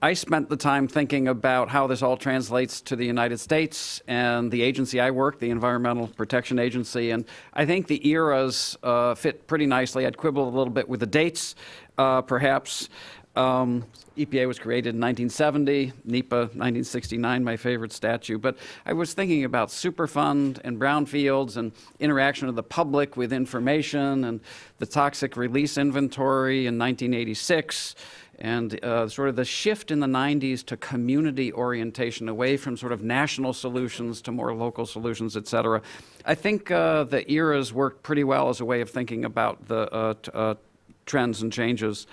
I spent the time thinking about how this all translates to the United States and the agency I work, the Environmental Protection Agency, and I think the eras fit pretty nicely. I'd quibble a little bit with the dates, perhaps. EPA was created in 1970, NEPA 1969, my favorite statute. But I was thinking about Superfund and brownfields and interaction of the public with information and the toxic release inventory in 1986. And sort of the shift in the 90s to community orientation, away from sort of national solutions to more local solutions, et cetera. I think the eras worked pretty well as a way of thinking about the trends and changes.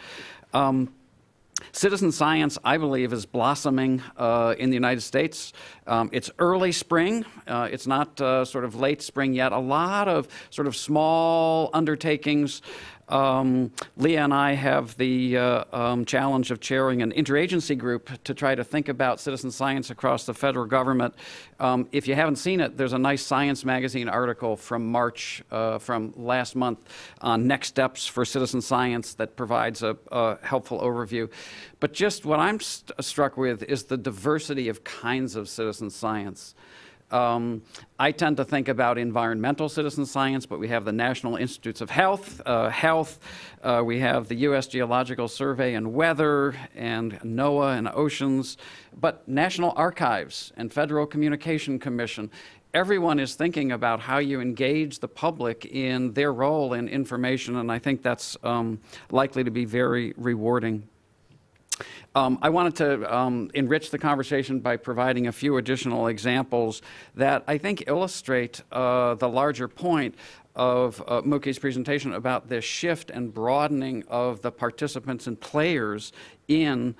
Citizen science, I believe, is blossoming in the United States. It's early spring. It's not sort of late spring yet. A lot of sort of small undertakings. Leah and I have the challenge of chairing an interagency group to try to think about citizen science across the federal government. If you haven't seen it, there's a nice Science Magazine article from March, from last month, on next steps for citizen science that provides a helpful overview. But just what I'm struck with is the diversity of kinds of citizen science. I tend to think about environmental citizen science, but we have the National Institutes of Health, we have the U.S. Geological Survey and Weather, and NOAA and Oceans, but National Archives and Federal Communication Commission. Everyone is thinking about how you engage the public in their role in information, and I think that's likely to be very rewarding. I wanted to enrich the conversation by providing a few additional examples that I think illustrate the larger point of Mookie's presentation about the shift and broadening of the participants and players in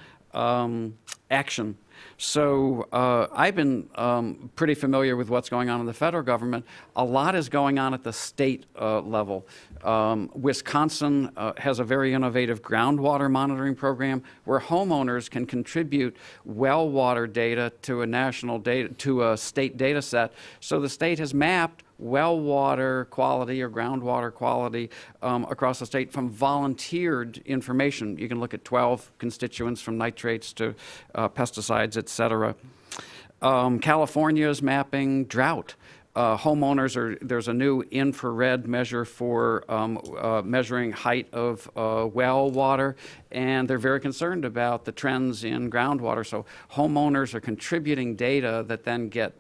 action. So I've been pretty familiar with what's going on in the federal government. A lot is going on at the state level. Wisconsin has a very innovative groundwater monitoring program where homeowners can contribute well water data to a state data set. So the state has mapped well water quality or groundwater quality across the state from volunteered information. You can look at 12 constituents from nitrates to pesticides, et cetera. California is mapping drought. there's a new infrared measure for measuring height of well water, and they're very concerned about the trends in groundwater. So homeowners are contributing data that then get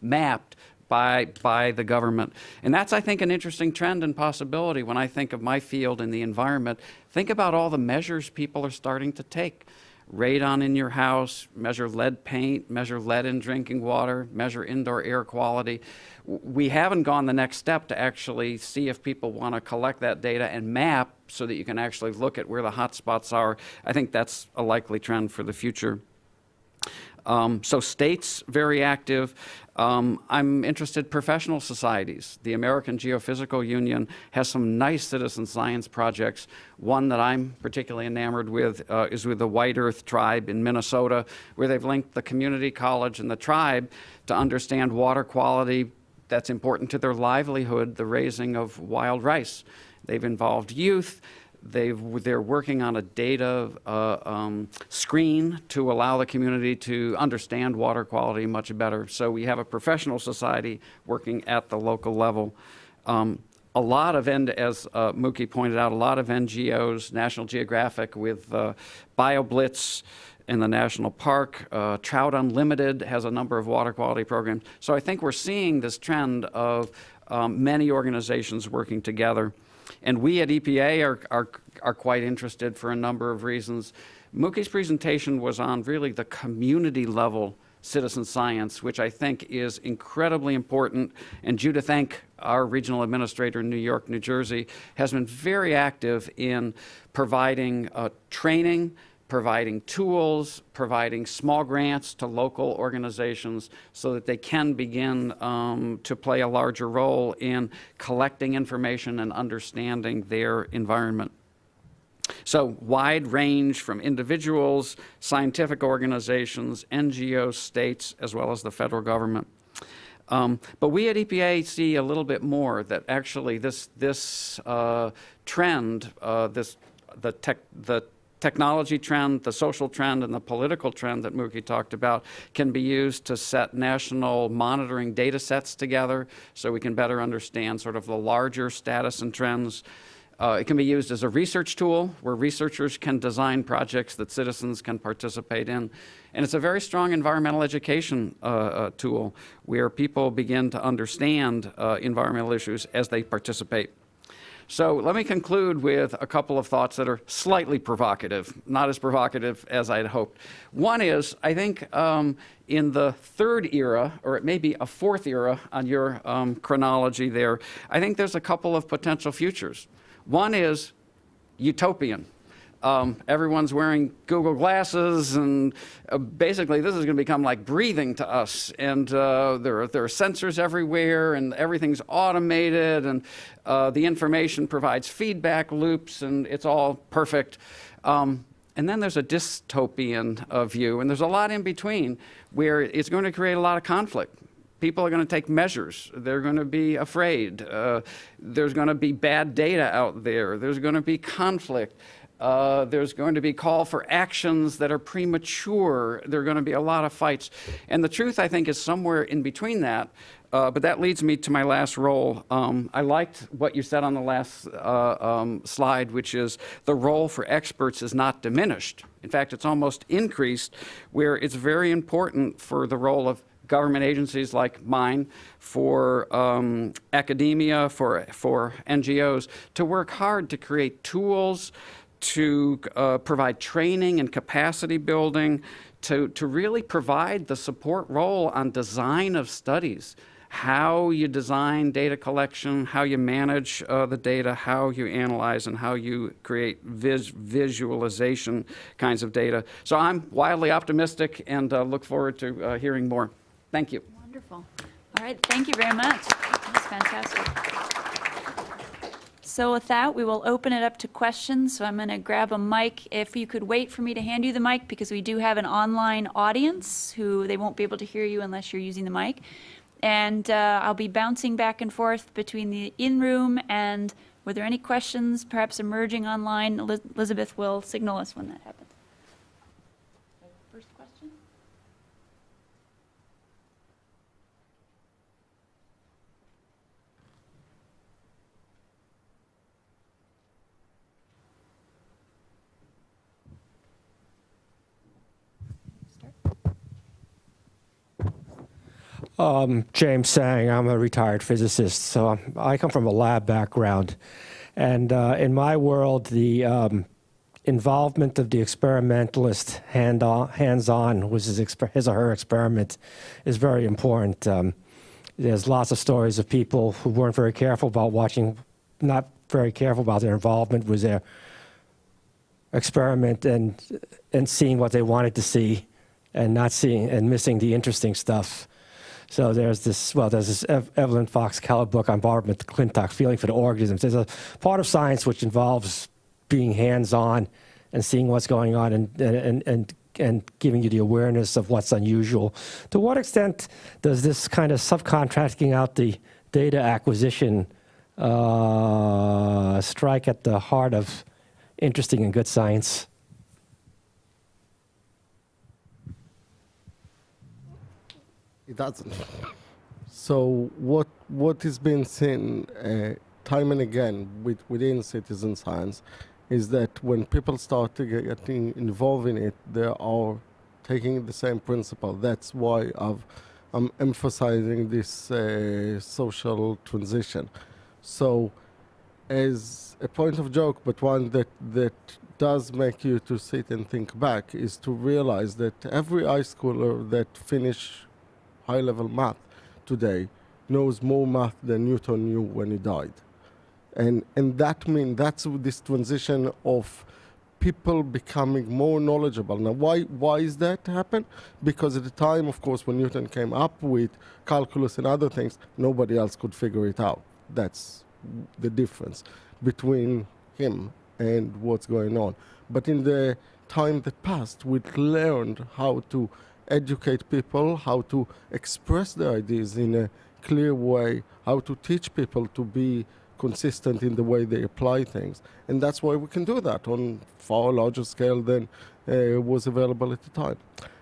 mapped by the government. And that's, I think, an interesting trend and possibility when I think of my field in the environment. Think about all the measures people are starting to take. Radon in your house, measure lead paint, measure lead in drinking water, measure indoor air quality. We haven't gone the next step to actually see if people want to collect that data and map so that you can actually look at where the hot spots are. I think that's a likely trend for the future. So states, very active. I'm interested in professional societies. The American Geophysical Union has some nice citizen science projects. One that I'm particularly enamored with is with the White Earth Tribe in Minnesota, where they've linked the community college and the tribe to understand water quality that's important to their livelihood, the raising of wild rice. They've involved youth. They're working on a data screen to allow the community to understand water quality much better. So we have a professional society working at the local level. A lot of, as Mookie pointed out, a lot of NGOs, National Geographic with BioBlitz in the national park, Trout Unlimited has a number of water quality programs. So I think we're seeing this trend of many organizations working together. And we at EPA are quite interested for a number of reasons. Mookie's presentation was on really the community level citizen science, which I think is incredibly important. And Judith Enck, our regional administrator in New York, New Jersey, has been very active in providing training, providing tools, providing small grants to local organizations so that they can begin to play a larger role in collecting information and understanding their environment. So wide range from individuals, scientific organizations, NGOs, states, as well as the federal government. But we at EPA see a little bit more that actually this trend, the technology trend, the social trend, and the political trend that Mookie talked about can be used to set national monitoring data sets together so we can better understand sort of the larger status and trends. It can be used as a research tool where researchers can design projects that citizens can participate in. And it's a very strong environmental education tool where people begin to understand environmental issues as they participate. So let me conclude with a couple of thoughts that are slightly provocative, not as provocative as I'd hoped. One is, I think in the third era, or it may be a fourth era on your chronology there, I think there's a couple of potential futures. One is utopian. Everyone's wearing Google glasses, and basically this is going to become like breathing to us. And there are sensors everywhere, and everything's automated, and the information provides feedback loops, and it's all perfect. And then there's a dystopian view, and there's a lot in between where it's going to create a lot of conflict. People are going to take measures. They're going to be afraid. There's going to be bad data out there. There's going to be conflict. There's going to be call for actions that are premature. There are going to be a lot of fights. And the truth, I think, is somewhere in between that. But that leads me to my last role. I liked what you said on the last slide, which is the role for experts is not diminished. In fact, it's almost increased, where it's very important for the role of government agencies like mine, for academia, for NGOs, to work hard to create tools, to provide training and capacity building, to really provide the support role on design of studies, how you design data collection, how you manage the data, how you analyze, and how you create visualization kinds of data. So I'm wildly optimistic and look forward to hearing more. Thank you. Wonderful. All right, thank you very much. That's fantastic. So with that, we will open it up to questions. So I'm going to grab a mic. If you could wait for me to hand you the mic, because we do have an online audience who they won't be able to hear you unless you're using the mic. And I'll be bouncing back and forth between the in-room and were there any questions perhaps emerging online? Elizabeth will signal us when that happens. First question? James Sang. I'm a retired physicist, so I come from a lab background. And in my world, the involvement of the experimentalist hands-on with his or her experiment is very important. There's lots of stories of people who weren't very careful about not very careful about their involvement with their experiment and seeing what they wanted to see and not seeing and missing the interesting stuff. So there's this Evelyn Fox Keller book on Barbara McClintock, Feeling for the Organisms. There's a part of science which involves being hands-on and seeing what's going on and giving you the awareness of what's unusual. To what extent does this kind of subcontracting out the data acquisition strike at the heart of interesting and good science? It doesn't. So what has been seen time and again within citizen science is that when people start to getting involved in it, they are taking the same principle. That's why I'm emphasizing this social transition. So as a point of joke, but one that does make you to sit and think back, is to realize that every high schooler that finish high-level math today knows more math than Newton knew when he died. And that means that's this transition of people becoming more knowledgeable. Now, why is that happen? Because at the time, of course, when Newton came up with calculus and other things, nobody else could figure it out. That's the difference between him and what's going on. But in the time that passed, we learned how to educate people, how to express their ideas in a clear way, how to teach people to be consistent in the way they apply things. And that's why we can do that on far larger scale than was available at the time.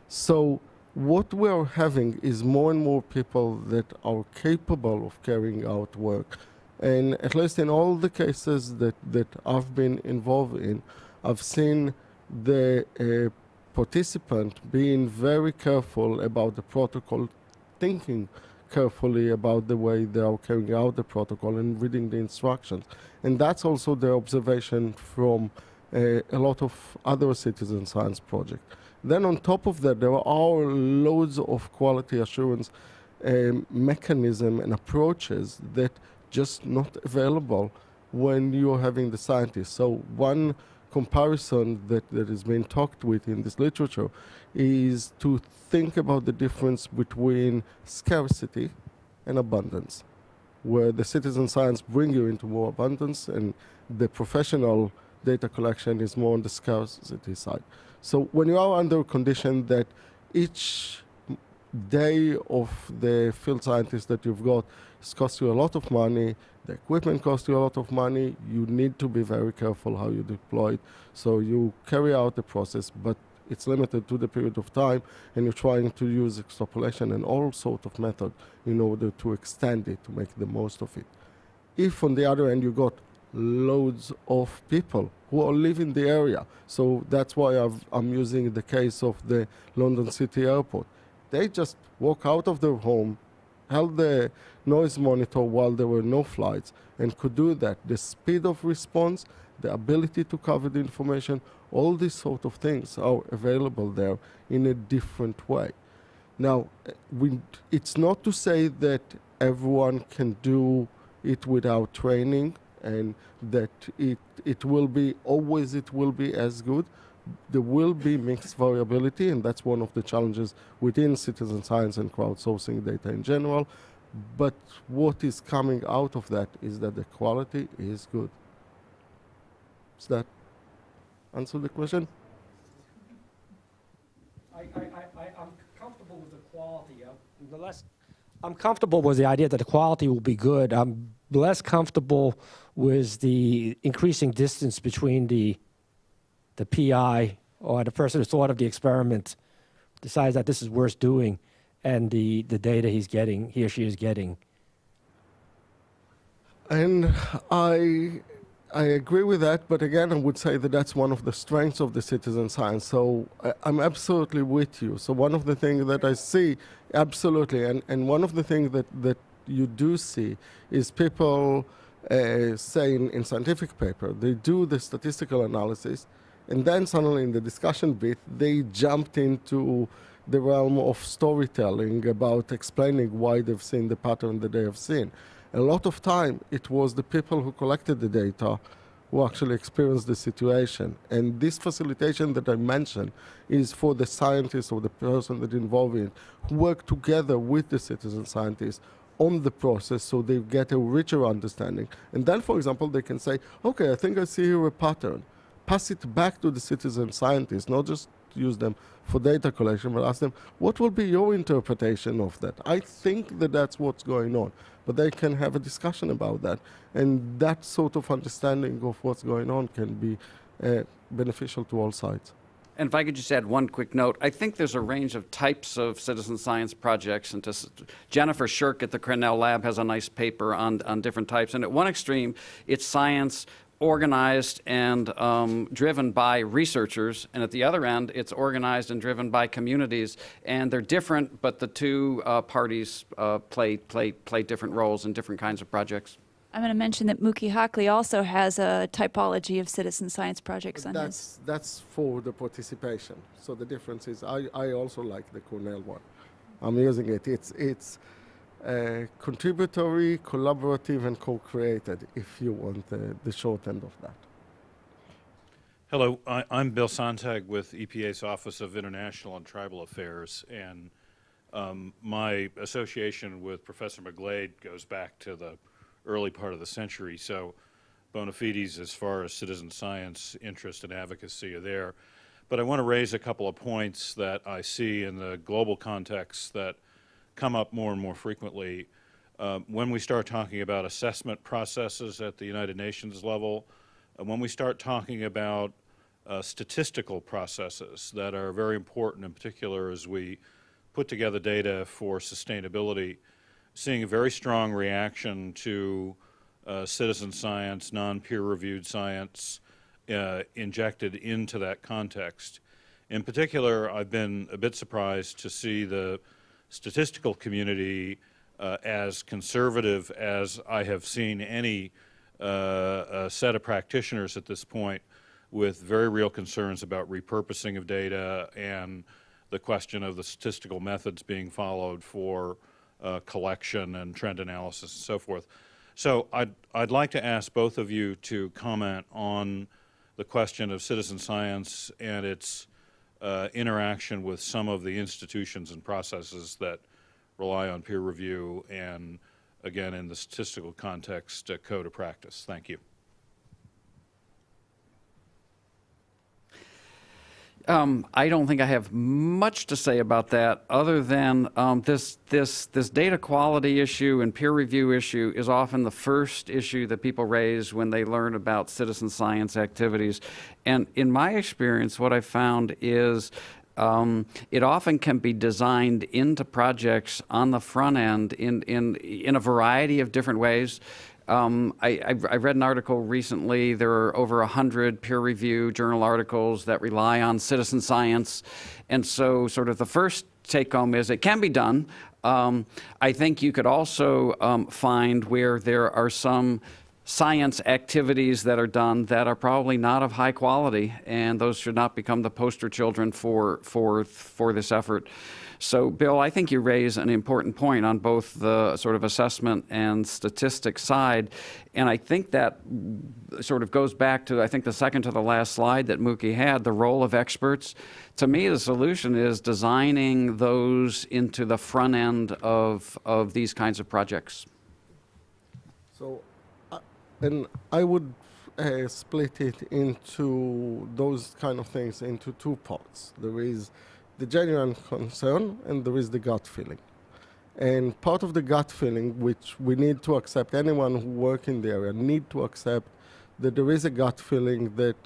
So what we are having is more and more people that are capable of carrying out work. And at least in all the cases that I've been involved in, I've seen the participant being very careful about the protocol, thinking carefully about the way they are carrying out the protocol and reading the instructions. And that's also the observation from a lot of other citizen science projects. Then on top of that, there are loads of quality assurance mechanism and approaches that just not available when you're having the scientists. So one comparison that is being talked with in this literature is to think about the difference between scarcity and abundance, where the citizen science bring you into more abundance and the professional data collection is more on the scarcity side. So when you are under a condition that each day of the field scientist that you've got costs you a lot of money, the equipment costs you a lot of money, you need to be very careful how you deploy it. So you carry out the process, but it's limited to the period of time, and you're trying to use extrapolation and all sorts of methods in order to extend it, to make the most of it. If on the other end you got loads of people who are living the area, so that's why I'm using the case of the London City Airport. They just walk out of their home, held the noise monitor while there were no flights, and could do that. The speed of response, the ability to cover the information, all these sort of things are available there in a different way. Now, it's not to say that everyone can do it without training and that it will be as good. There will be mixed variability, and that's one of the challenges within citizen science and crowdsourcing data in general. But what is coming out of that is that the quality is good. Does that answer the question? I'm comfortable with the quality of. I'm comfortable with the idea that the quality will be good. I'm less comfortable with the increasing distance between the PI or the person who thought of the experiment decides that this is worth doing and the data he or she is getting. And I agree with that, but again, I would say that that's one of the strengths of the citizen science. So I'm absolutely with you. So one of the things that I see, absolutely, and one of the things that you do see is people say in scientific paper, they do the statistical analysis, and then suddenly in the discussion bit, they jumped into the realm of storytelling about explaining why they've seen the pattern that they have seen. A lot of time, it was the people who collected the data who actually experienced the situation. And this facilitation that I mentioned is for the scientist or the person that involved in it, who work together with the citizen scientists on the process so they get a richer understanding. And then, for example, they can say, okay, I think I see here a pattern. Pass it back to the citizen scientists, not just use them for data collection, but ask them, what will be your interpretation of that? I think that that's what's going on. But they can have a discussion about that. And that sort of understanding of what's going on can be beneficial to all sides. And if I could just add one quick note, I think there's a range of types of citizen science projects. And Jennifer Shirk at the Cornell Lab has a nice paper on different types. And at one extreme, it's science organized and driven by researchers, and at the other end, it's organized and driven by communities, and they're different, but the two parties play different roles in different kinds of projects. I'm going to mention that Mookie Hockley also has a typology of citizen science projects on his. That's for the participation. So the difference is I also like the Cornell one. I'm using it. It's contributory, collaborative, and co-created, if you want the short end of that. Hello, I'm Bill Sontag with EPA's Office of International and Tribal Affairs, and my association with Professor McGlade goes back to the early part of the century, so bona fides as far as citizen science interest and advocacy are there. But I want to raise a couple of points that I see in the global context that come up more and more frequently. When we start talking about assessment processes at the United Nations level, when we start talking about statistical processes that are very important, in particular as we put together data for sustainability, seeing a very strong reaction to citizen science, non-peer-reviewed science injected into that context. In particular, I've been a bit surprised to see the statistical community as conservative as I have seen any set of practitioners at this point, with very real concerns about repurposing of data and the question of the statistical methods being followed for collection and trend analysis and so forth. So I'd like to ask both of you to comment on the question of citizen science and its interaction with some of the institutions and processes that rely on peer review and, again, in the statistical context, code of practice. Thank you. I don't think I have much to say about that other than this data quality issue and peer review issue is often the first issue that people raise when they learn about citizen science activities. And in my experience, what I found is it often can be designed into projects on the front end in a variety of different ways. I read an article recently. There are over 100 peer-reviewed journal articles that rely on citizen science. And so sort of the first take-home is it can be done. I think you could also find where there are some science activities that are done that are probably not of high quality, and those should not become the poster children for this effort. So, Bill, I think you raise an important point on both the sort of assessment and statistics side, and I think that sort of goes back to, I think, the second to the last slide that Mookie had, the role of experts. To me, the solution is designing those into the front end of these kinds of projects. So, and I would split it into those kind of things into two parts. There is the genuine concern and there is the gut feeling. And part of the gut feeling, which we need to accept, anyone who works in the area need to accept that there is a gut feeling that,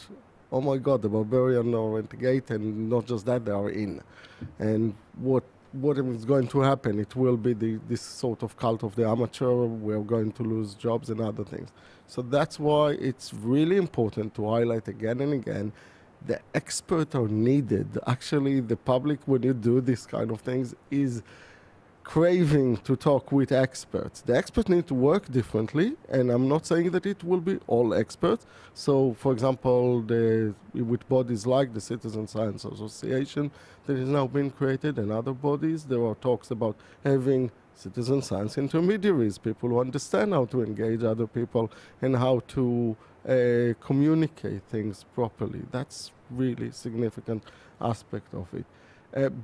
oh my God, the barbarians are at the gate, and not just that, they are in. And what what is going to happen? It will be this sort of cult of the amateur. We're going to lose jobs and other things. So that's why it's really important to highlight again and again, the experts are needed. Actually, the public, when you do these kind of things, is craving to talk with experts. The experts need to work differently, and I'm not saying that it will be all experts. So, for example, with bodies like the Citizen Science Association that is now being created and other bodies, there are talks about having citizen science intermediaries, people who understand how to engage other people and how to communicate things properly. That's really significant aspect of it.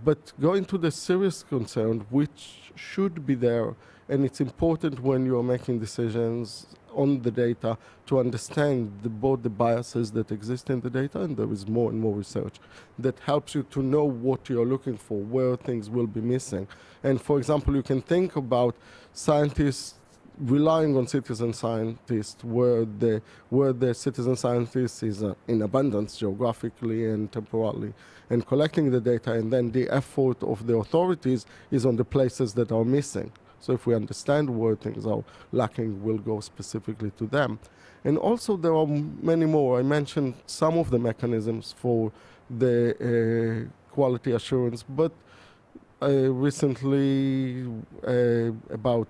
But going to the serious concern, which should be there, and it's important when you are making decisions on the data to understand both the biases that exist in the data, and there is more and more research that helps you to know what you're looking for, where things will be missing. And for example, you can think about scientists relying on citizen scientists where the citizen scientist is in abundance geographically and temporally and collecting the data, and then the effort of the authorities is on the places that are missing. So if we understand where things are lacking, we'll go specifically to them. And also there are many more. I mentioned some of the mechanisms for the quality assurance, but recently about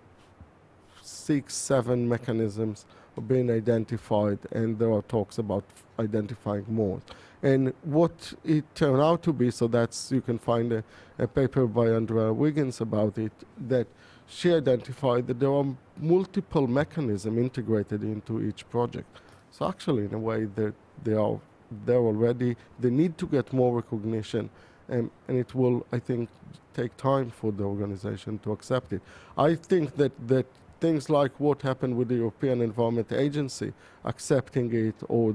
6-7 mechanisms are being identified, and there are talks about identifying more. And what it turned out to be, so that's, you can find a paper by Andrea Wiggins about it, that she identified that there are multiple mechanisms integrated into each project. So actually, in a way, they are there already. They need to get more recognition, and it will, I think, take time for the organization to accept it. I think that things like what happened with the European Environment Agency, accepting it, or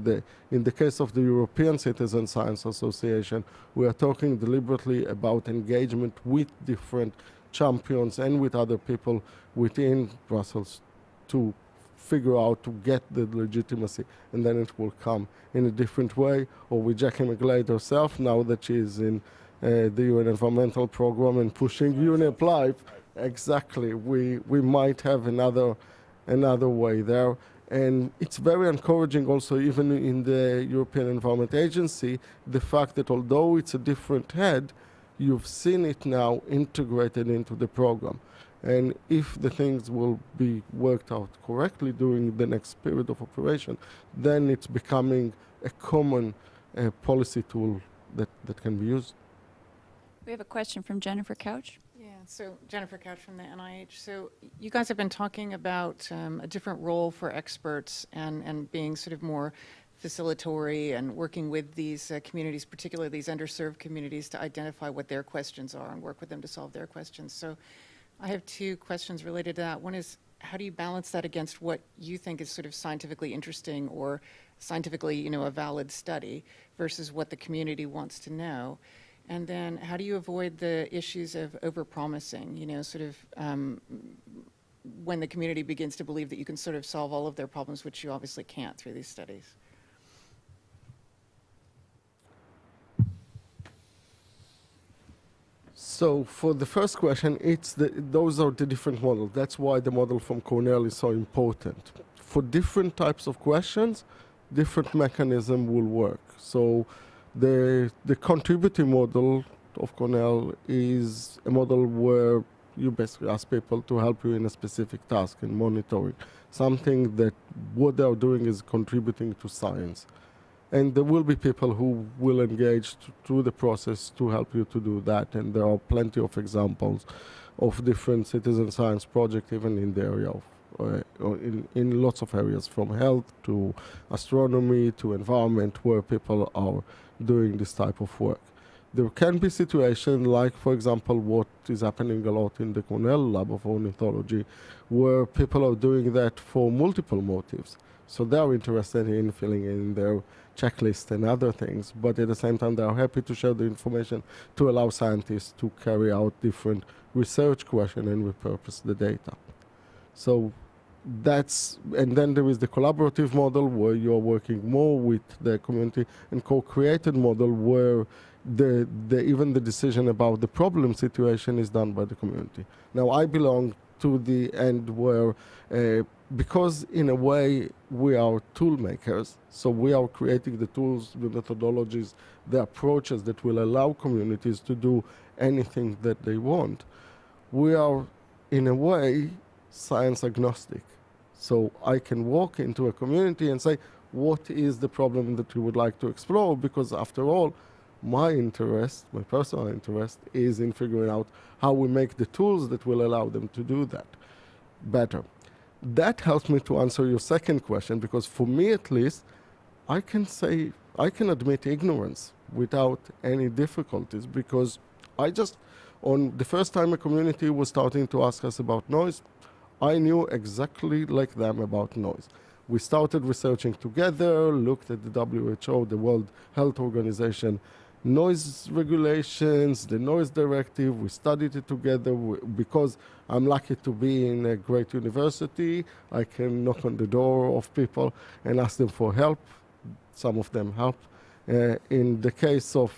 in the case of the European Citizen Science Association, we are talking deliberately about engagement with different champions and with other people within Brussels to figure out, to get the legitimacy, and then it will come in a different way. Or with Jackie McGlade herself, now that she is in the UN Environmental Program and pushing UNEP Life, exactly, we might have another way there. And it's very encouraging also, even in the European Environment Agency, the fact that although it's a different head, you've seen it now integrated into the program. And if the things will be worked out correctly during the next period of operation, then it's becoming a common policy tool that can be used. We have a question from Jennifer Couch. Yeah, so Jennifer Couch from the NIH. So you guys have been talking about a different role for experts and being sort of more facilitatory and working with these communities, particularly these underserved communities, to identify what their questions are and work with them to solve their questions. So I have two questions related to that. One is, how do you balance that against what you think is sort of scientifically interesting or scientifically, a valid study versus what the community wants to know? And then how do you avoid the issues of overpromising, when the community begins to believe that you can sort of solve all of their problems, which you obviously can't through these studies? So for the first question, those are the different models. That's why the model from Cornell is so important. For different types of questions, different mechanism will work. So the contributing model of Cornell is a model where you basically ask people to help you in a specific task and monitoring, something that what they are doing is contributing to science. And there will be people who will engage through the process to help you to do that. And there are plenty of examples of different citizen science projects, even in the area of, in lots of areas, from health to astronomy to environment, where people are doing this type of work. There can be situations like, for example, what is happening a lot in the Cornell Lab of Ornithology, where people are doing that for multiple motives. So they are interested in filling in their checklist and other things, but at the same time they are happy to share the information to allow scientists to carry out different research questions and repurpose the data. So and then there is the collaborative model where you are working more with the community, and co-created model where even the decision about the problem situation is done by the community. Now, I belong to the end where, because in a way we are tool makers, so we are creating the tools, the methodologies, the approaches that will allow communities to do anything that they want. We are, in a way, science agnostic. So I can walk into a community and say, what is the problem that you would like to explore? Because after all, my interest, my personal interest, is in figuring out how we make the tools that will allow them to do that better. That helps me to answer your second question, because for me at least, I can admit ignorance without any difficulties, because on the first time a community was starting to ask us about noise, I knew exactly like them about noise. We started researching together, looked at the WHO, the World Health Organization, noise regulations, the noise directive. We studied it together. Because I'm lucky to be in a great university, I can knock on the door of people and ask them for help. Some of them help. In the case of,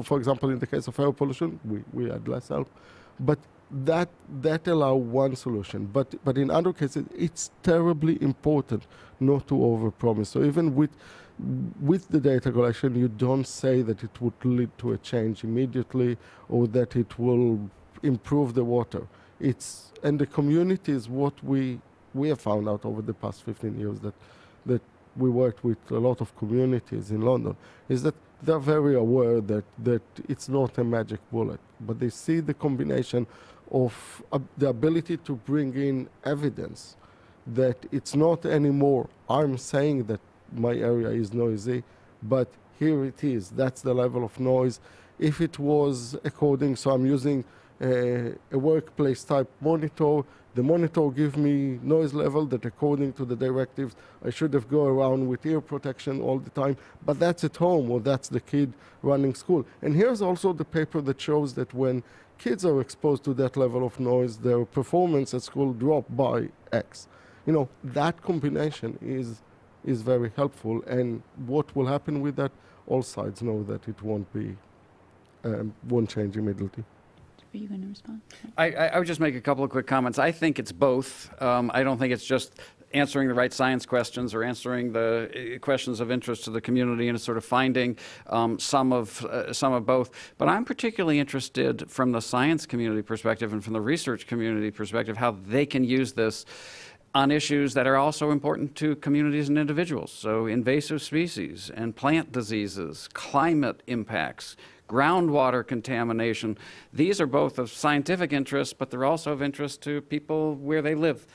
for example, in the case of air pollution, we had less help. But that allow one solution. But in other cases, it's terribly important not to overpromise. So even with the data collection, you don't say that it would lead to a change immediately or that it will improve the water. And the community is what we have found out over the past 15 years that we worked with a lot of communities in London, is that they're very aware that it's not a magic bullet, but they see the combination of the ability to bring in evidence that it's not anymore, I'm saying that my area is noisy, but here it is. That's the level of noise. If it was according, so I'm using a workplace type monitor, the monitor gives me noise level that according to the directives, I should have go around with ear protection all the time, but that's at home or that's the kid running school. And here's also the paper that shows that when kids are exposed to that level of noise, their performance at school drop by X. You know, that combination is very helpful, and what will happen with that, all sides know that it won't change immediately. Are you going to respond? I would just make a couple of quick comments. I think it's both. I don't think it's just answering the right science questions or answering the questions of interest to the community and sort of finding some of both. But I'm particularly interested from the science community perspective and from the research community perspective how they can use this on issues that are also important to communities and individuals. So invasive species and plant diseases, climate impacts, groundwater contamination. These are both of scientific interest, but they're also of interest to people where they live.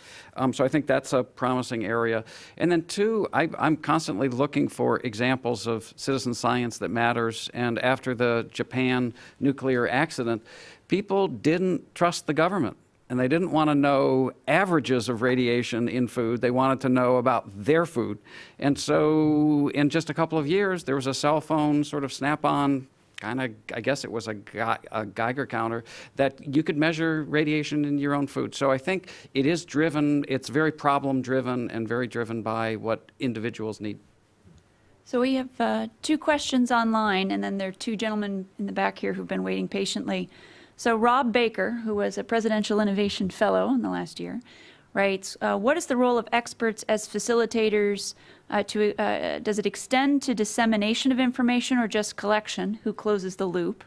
So I think that's a promising area. And then two, I'm constantly looking for examples of citizen science that matters. And after the Japan nuclear accident, people didn't trust the government. And they didn't want to know averages of radiation in food. They wanted to know about their food. And so in just a couple of years, there was a cell phone sort of snap-on kind of, I guess it was a Geiger counter, that you could measure radiation in your own food. So I think it is driven, it's very problem-driven and very driven by what individuals need. So we have two questions online, and then there are two gentlemen in the back here who've been waiting patiently. So Rob Baker, who was a Presidential Innovation Fellow in the last year, writes, what is the role of experts as facilitators? Does it extend to dissemination of information or just collection? Who closes the loop?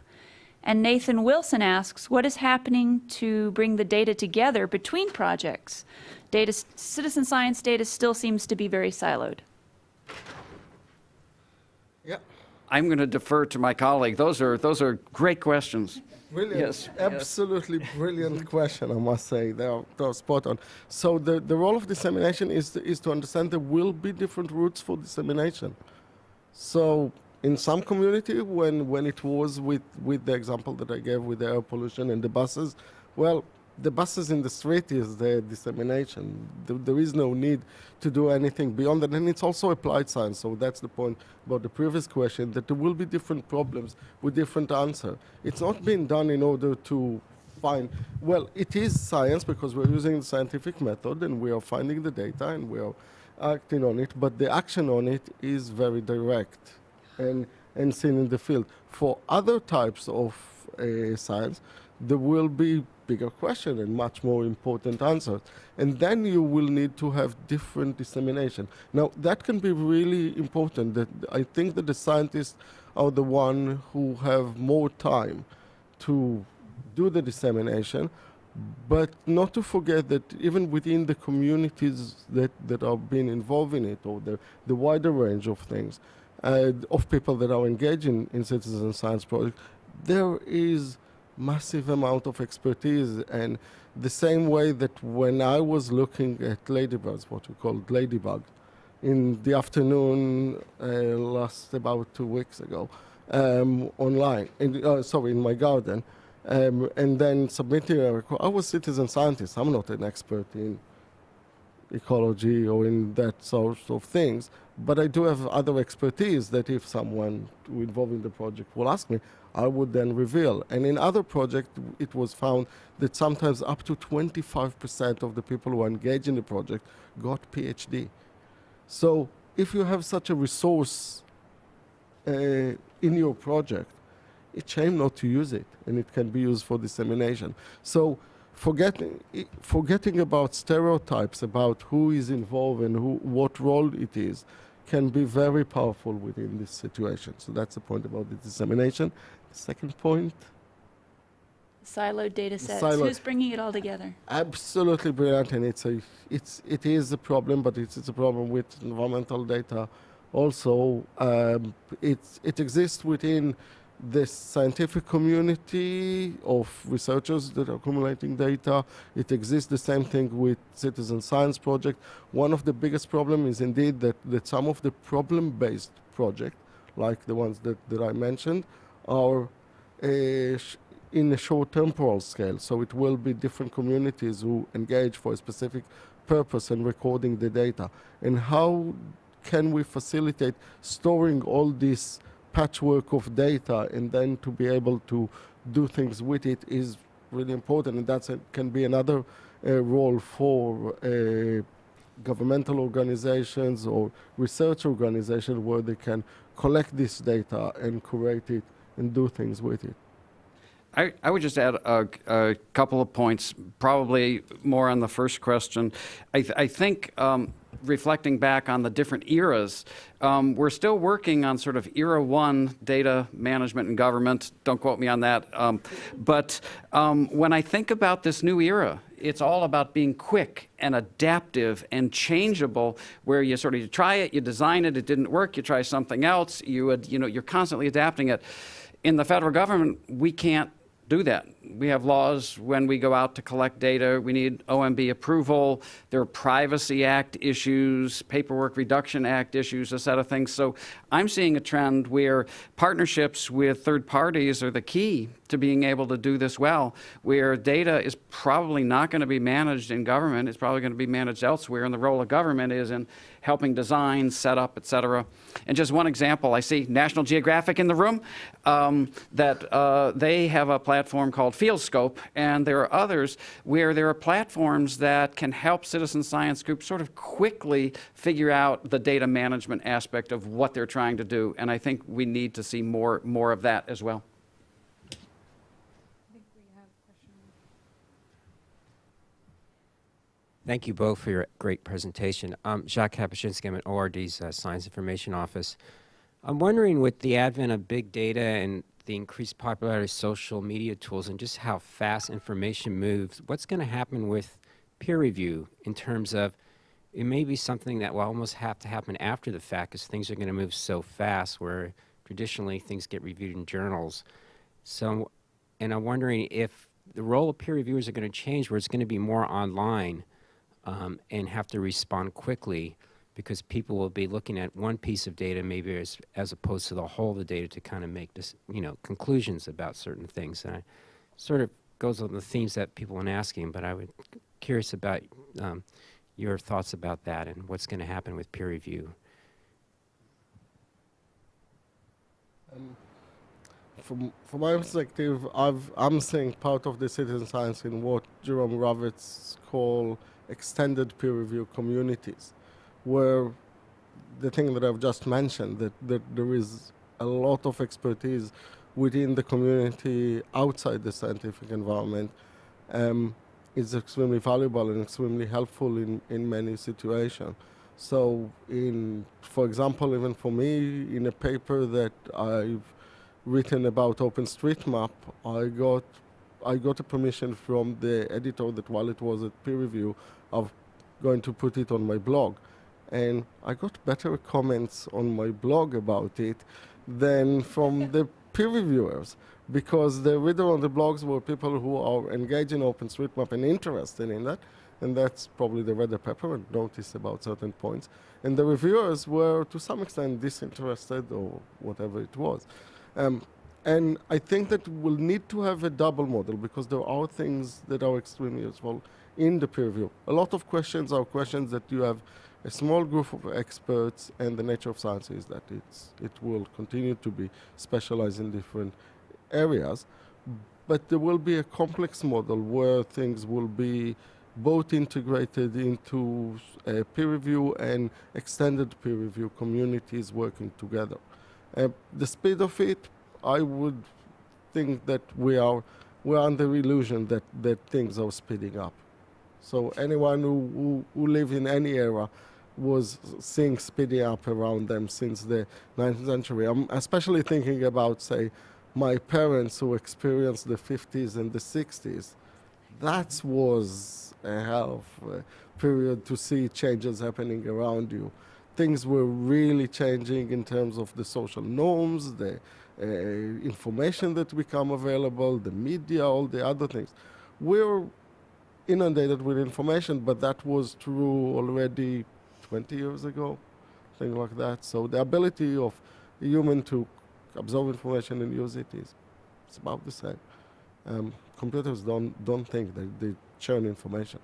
And Nathan Wilson asks, what is happening to bring the data together between projects? Citizen science data still seems to be very siloed. Yeah. I'm going to defer to my colleague. Those are great questions. Brilliant. Yes. Absolutely brilliant question, I must say. They're spot on. So the role of dissemination is to understand there will be different routes for dissemination. So in some community, when it was with the example that I gave with the air pollution and the buses, well, the buses in the street is the dissemination. There is no need to do anything beyond that. And it's also applied science. So that's the point about the previous question, that there will be different problems with different answers. It's not being done in order to find, well, it is science because we're using the scientific method and we are finding the data and we are acting on it, but the action on it is very direct. And and seen in the field. For other types of science, there will be bigger questions and much more important answers. And then you will need to have different dissemination. Now, that can be really important. That I think that the scientists are the one who have more time to do the dissemination, but not to forget that even within the communities that are being involved in it, or the wider range of things, of people that are engaged in citizen science projects, there is massive amount of expertise. And the same way that when I was looking at ladybugs, what we call ladybug, in the afternoon last about 2 weeks ago, online, in my garden, and then submitting a request. I was citizen scientist. I'm not an expert in ecology or in that sort of things, but I do have other expertise that if someone involved in the project will ask me, I would then reveal. And in other projects, it was found that sometimes up to 25% of the people who are engaged in the project got PhD. So if you have such a resource in your project, it's a shame not to use it, and it can be used for dissemination. So forgetting about stereotypes about who is involved and what role it is can be very powerful within this situation. So that's the point about the dissemination. The second point? Siloed data sets. Siloed. Who's bringing it all together? Absolutely brilliant, and it is a problem, but it's a problem with environmental data also. It exists within the scientific community of researchers that are accumulating data. It exists the same thing with citizen science project. One of the biggest problems is indeed that some of the problem-based projects, like the ones that I mentioned, are in a short temporal scale. So it will be different communities who engage for a specific purpose and recording the data. And how can we facilitate storing all this patchwork of data and then to be able to do things with it is really important. And that can be another role for governmental organizations or research organizations where they can collect this data and curate it and do things with it. I would just add a couple of points, probably more on the first question. I think reflecting back on the different eras, we're still working on sort of era one data management and government. Don't quote me on that. But when I think about this new era, it's all about being quick and adaptive and changeable, where you sort of try it, you design it, it didn't work, you try something else, you're constantly adapting it. In the federal government, we can't do that. We have laws when we go out to collect data. We need OMB approval. There are Privacy Act issues, Paperwork Reduction Act issues, a set of things. So I'm seeing a trend where partnerships with third parties are the key to being able to do this well, where data is probably not going to be managed in government. It's probably going to be managed elsewhere, and the role of government is in helping design, set up, et cetera. And just one example, I see National Geographic in the room, that they have a platform called FieldScope, and there are others where there are platforms that can help citizen science groups sort of quickly figure out the data management aspect of what they're trying to do. And I think we need to see more of that as well. Thank you both for your great presentation. Jacques Kapuscinski, I'm at ORD's Science Information Office. I'm wondering, with the advent of big data and the increased popularity of social media tools and just how fast information moves, what's going to happen with peer review in terms of it may be something that will almost have to happen after the fact because things are going to move so fast where traditionally things get reviewed in journals. So, and I'm wondering if the role of peer reviewers are going to change where it's going to be more online and have to respond quickly because people will be looking at one piece of data maybe as opposed to the whole of the data to kind of make this, conclusions about certain things. And it sort of goes on the themes that people have been asking, but I would curious about your thoughts about that and what's going to happen with peer review. From my perspective, I'm seeing part of the citizen science in what Jerome Ravitz call extended peer review communities, where the thing that I've just mentioned, that there is a lot of expertise within the community outside the scientific environment is extremely valuable and extremely helpful in many situations. So, for example, even for me, in a paper that I've written about OpenStreetMap, I got a permission from the editor that while it was at peer review, of going to put it on my blog. And I got better comments on my blog about it than from the peer reviewers, because the reader on the blogs were people who are engaged in OpenStreetMap and interested in that, and that's probably they read the paper and noticed about certain points. And the reviewers were to some extent disinterested or whatever it was. And I think that we'll need to have a double model, because there are things that are extremely useful in the peer review. A lot of questions are questions that you have a small group of experts, and the nature of science is that it will continue to be specialized in different areas. But there will be a complex model where things will be both integrated into peer review and extended peer review communities working together. The speed of it, I would think that we're under illusion that things are speeding up. So anyone who live in any era was seeing speeding up around them since the 19th century. I'm especially thinking about, say, my parents who experienced the 50s and the 60s. That was a hell of a period to see changes happening around you. Things were really changing in terms of the social norms, the information that become available, the media, all the other things. We're inundated with information, but that was true already 20 years ago, things like that. So the ability of a human to absorb information and use it it's about the same. Computers don't think, they churn information.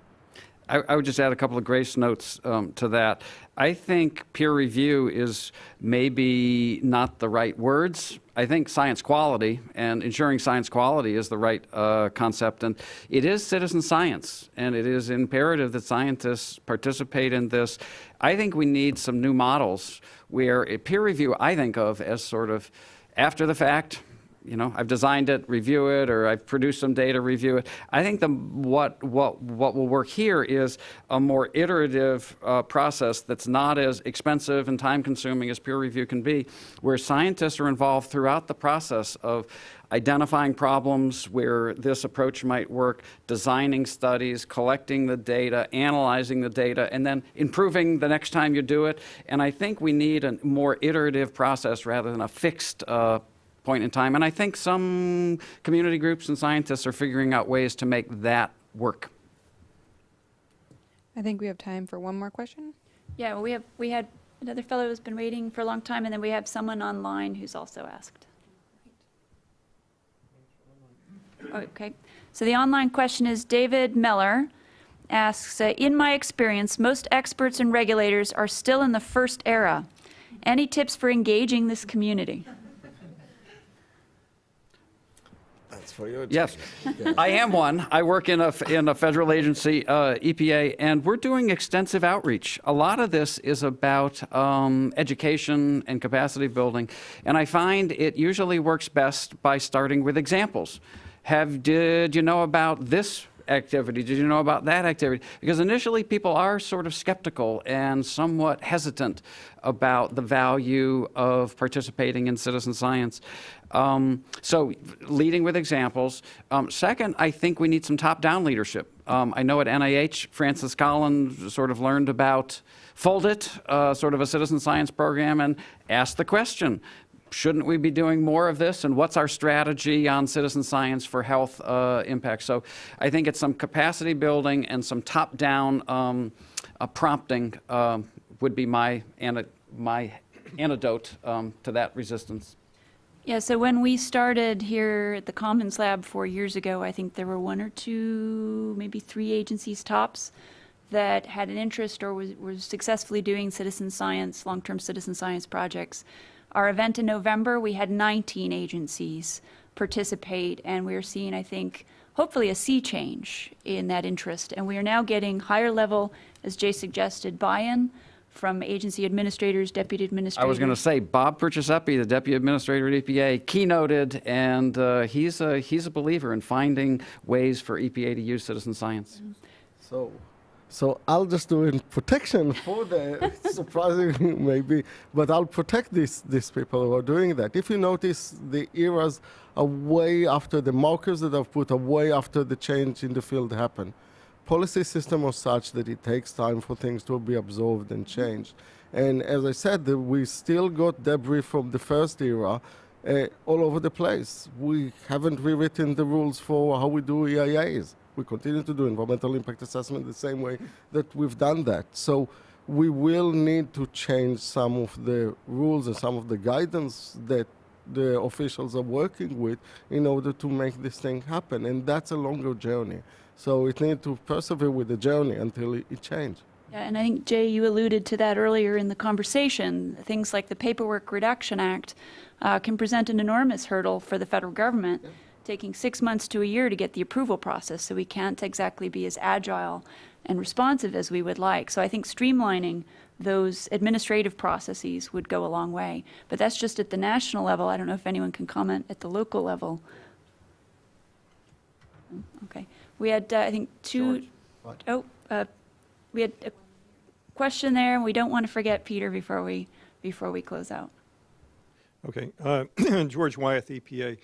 I would just add a couple of grace notes to that. I think peer review is maybe not the right words. I think science quality and ensuring science quality is the right concept. And it is citizen science, and it is imperative that scientists participate in this. I think we need some new models where peer review I think of as sort of after the fact. You know, I've designed it, review it, or I've produced some data, review it. I think what will work here is a more iterative process that's not as expensive and time-consuming as peer review can be, where scientists are involved throughout the process of identifying problems where this approach might work, designing studies, collecting the data, analyzing the data, and then improving the next time you do it. And I think we need a more iterative process rather than a fixed point in time. And I think some community groups and scientists are figuring out ways to make that work. I think we have time for one more question. Yeah, we had another fellow who's been waiting for a long time, and then we have someone online who's also asked. Okay, so the online question is David Meller asks, in my experience, most experts and regulators are still in the first era. Any tips for engaging this community? For you. Yes, I am one. I work in a federal agency, EPA, and we're doing extensive outreach. A lot of this is about education and capacity building, and I find it usually works best by starting with examples. Did you know about this activity? Did you know about that activity? Because initially people are sort of skeptical and somewhat hesitant about the value of participating in citizen science. So leading with examples. Second, I think we need some top-down leadership. I know at NIH, Francis Collins sort of learned about Fold-It, sort of a citizen science program, and asked the question, shouldn't we be doing more of this? And what's our strategy on citizen science for health impact? So I think it's some capacity building and some top-down prompting would be my antidote to that resistance. Yeah, so when we started here at the Commons Lab 4 years ago, I think there were 1 or 2, maybe 3 agencies tops that had an interest or was successfully doing citizen science, long-term citizen science projects. Our event in November, we had 19 agencies participate, and we're seeing, I think, hopefully a sea change in that interest. And we are now getting higher level, as Jay suggested, buy-in from agency administrators, deputy I administrators. was going to say, Bob Perciasepi, the Deputy Administrator at EPA, keynoted, and he's a believer in finding ways for EPA to use citizen science. So I'll just do in protection for the surprising maybe, but I'll protect these people who are doing that. If you notice, the eras are way after the markers that I've put are way after the change in the field happened. Policy system are such that it takes time for things to be absorbed and changed. And as I said, we still got debris from the first era all over the place. We haven't rewritten the rules for how we do EIAs. We continue to do environmental impact assessment the same way that we've done that. So we will need to change some of the rules and some of the guidance that the officials are working with in order to make this thing happen. And that's a longer journey. So it needs to persevere with the journey until it changes. Yeah, and I think, Jay, you alluded to that earlier in the conversation. Things like the Paperwork Reduction Act can present an enormous hurdle for the federal government, taking 6 months to a year to get the approval process. So we can't exactly be as agile and responsive as we would like. So I think streamlining those administrative processes would go a long way. But that's just at the national level. I don't know if anyone can comment at the local level. Okay. We had, I think, two. George. We had a question there, and we don't want to forget Peter before we close out. Okay. George Wyeth, EPA.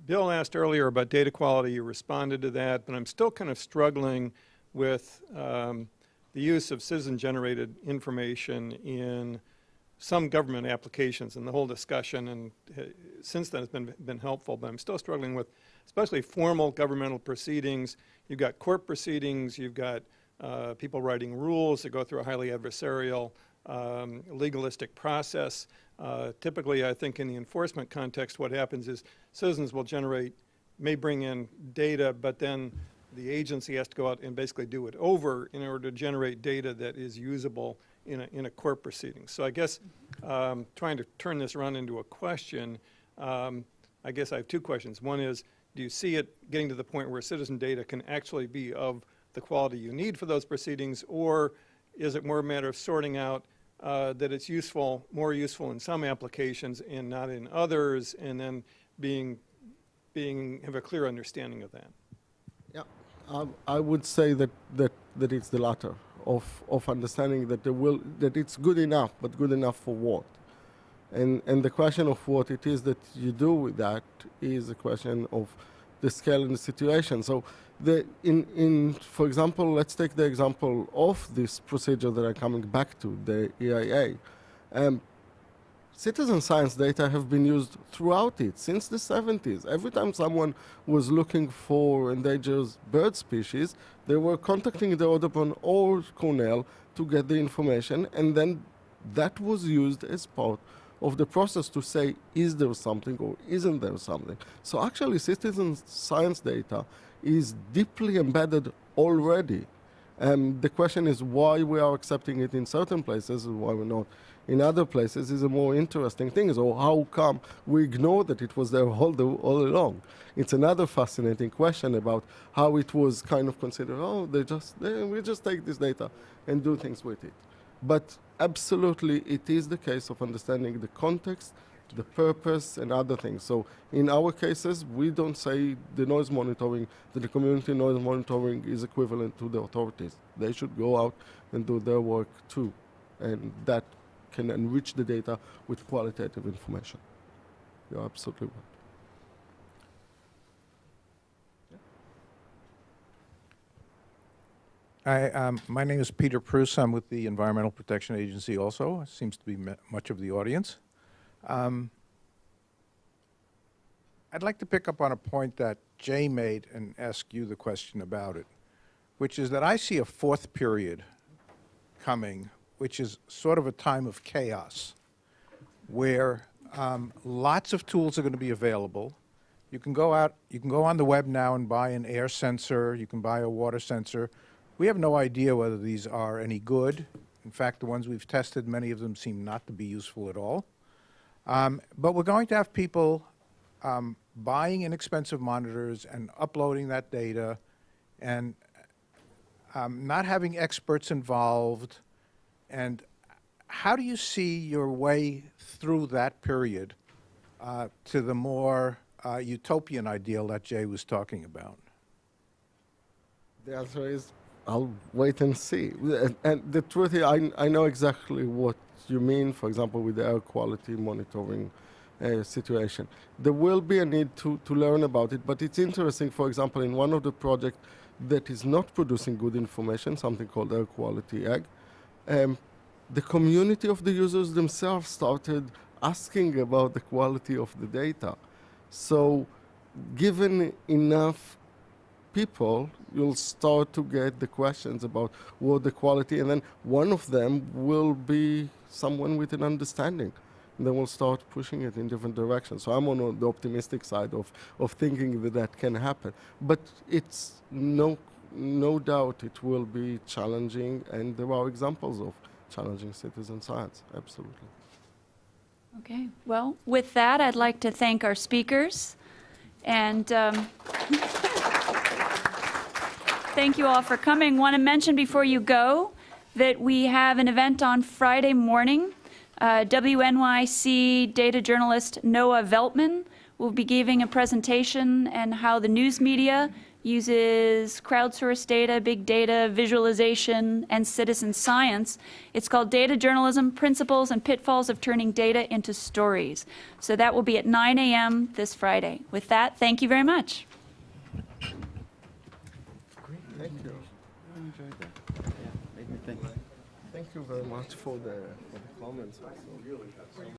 Bill asked earlier about data quality. You responded to that, but I'm still kind of struggling with the use of citizen-generated information in some government applications, and the whole discussion and since then has been helpful, but I'm still struggling with especially formal governmental proceedings. You've got court proceedings, you've got people writing rules that go through a highly adversarial, legalistic process. Typically, I think in the enforcement context, what happens is citizens may bring in data, but then the agency has to go out and basically do it over in order to generate data that is usable in a court proceeding. So I guess trying to turn this around into a question, I guess I have two questions. One is, do you see it getting to the point where citizen data can actually be of the quality you need for those proceedings, or is it more a matter of sorting out that it's more useful in some applications and not in others, and then have a clear understanding of that? Yeah, I would say that it's the latter of understanding that it's good enough, but good enough for what? And the question of what it is that you do with that is a question of the scale and the situation. So for example, let's take the example of this procedure that I'm coming back to, the EIA. Citizen science data have been used throughout it since the 70s. Every time someone was looking for endangered bird species, they were contacting the Audubon or Cornell to get the information, and then that was used as part of the process to say, is there something or isn't there something? So actually, citizen science data is deeply embedded already. The question is why we are accepting it in certain places and why we're not in other places is a more interesting thing. So how come we ignore that it was there all along? It's another fascinating question about how it was kind of considered, we just take this data and do things with it. But absolutely, it is the case of understanding the context, the purpose, and other things. So in our cases, we don't say the noise monitoring, that the community noise monitoring is equivalent to the authorities. They should go out and do their work too. And that can enrich the data with qualitative information. You're absolutely right. My name is Peter Pruss. I'm with the Environmental Protection Agency also. Seems to be much of the audience. I'd like to pick up on a point that Jay made and ask you the question about it, which is that I see a fourth period coming, which is sort of a time of chaos, where lots of tools are going to be available. You can go on the web now and buy an air sensor. You can buy a water sensor. We have no idea whether these are any good. In fact, the ones we've tested, many of them seem not to be useful at all. But we're going to have people buying inexpensive monitors and uploading that data and not having experts involved And how do you see your way through that period to the more utopian ideal that Jay was talking about? The answer is, I'll wait and see. And the truth is, I know exactly what you mean, for example, with the air quality monitoring situation. There will be a need to learn about it, but it's interesting, for example, in one of the projects that is not producing good information, something called Air Quality Egg, the community of the users themselves started asking about the quality of the data. So given enough people, you'll start to get the questions about what the quality, and then one of them will be someone with an understanding. And then we'll start pushing it in different directions. So I'm on the optimistic side of thinking that can happen. But it's no doubt it will be challenging, and there are examples of challenging citizen science, absolutely. Okay, well, with that, I'd like to thank our speakers, and thank you all for coming. Want to mention before you go that we have an event on Friday morning. WNYC data journalist Noah Veltman will be giving a presentation on how the news media uses crowdsourced data, big data, visualization, and citizen science. It's called Data Journalism, Principles and Pitfalls of Turning Data into Stories. So that will be at 9 a.m. this Friday. With that, thank you very much. Thank you. I enjoyed that. Yeah, made me think. Thank you very much for the comments also.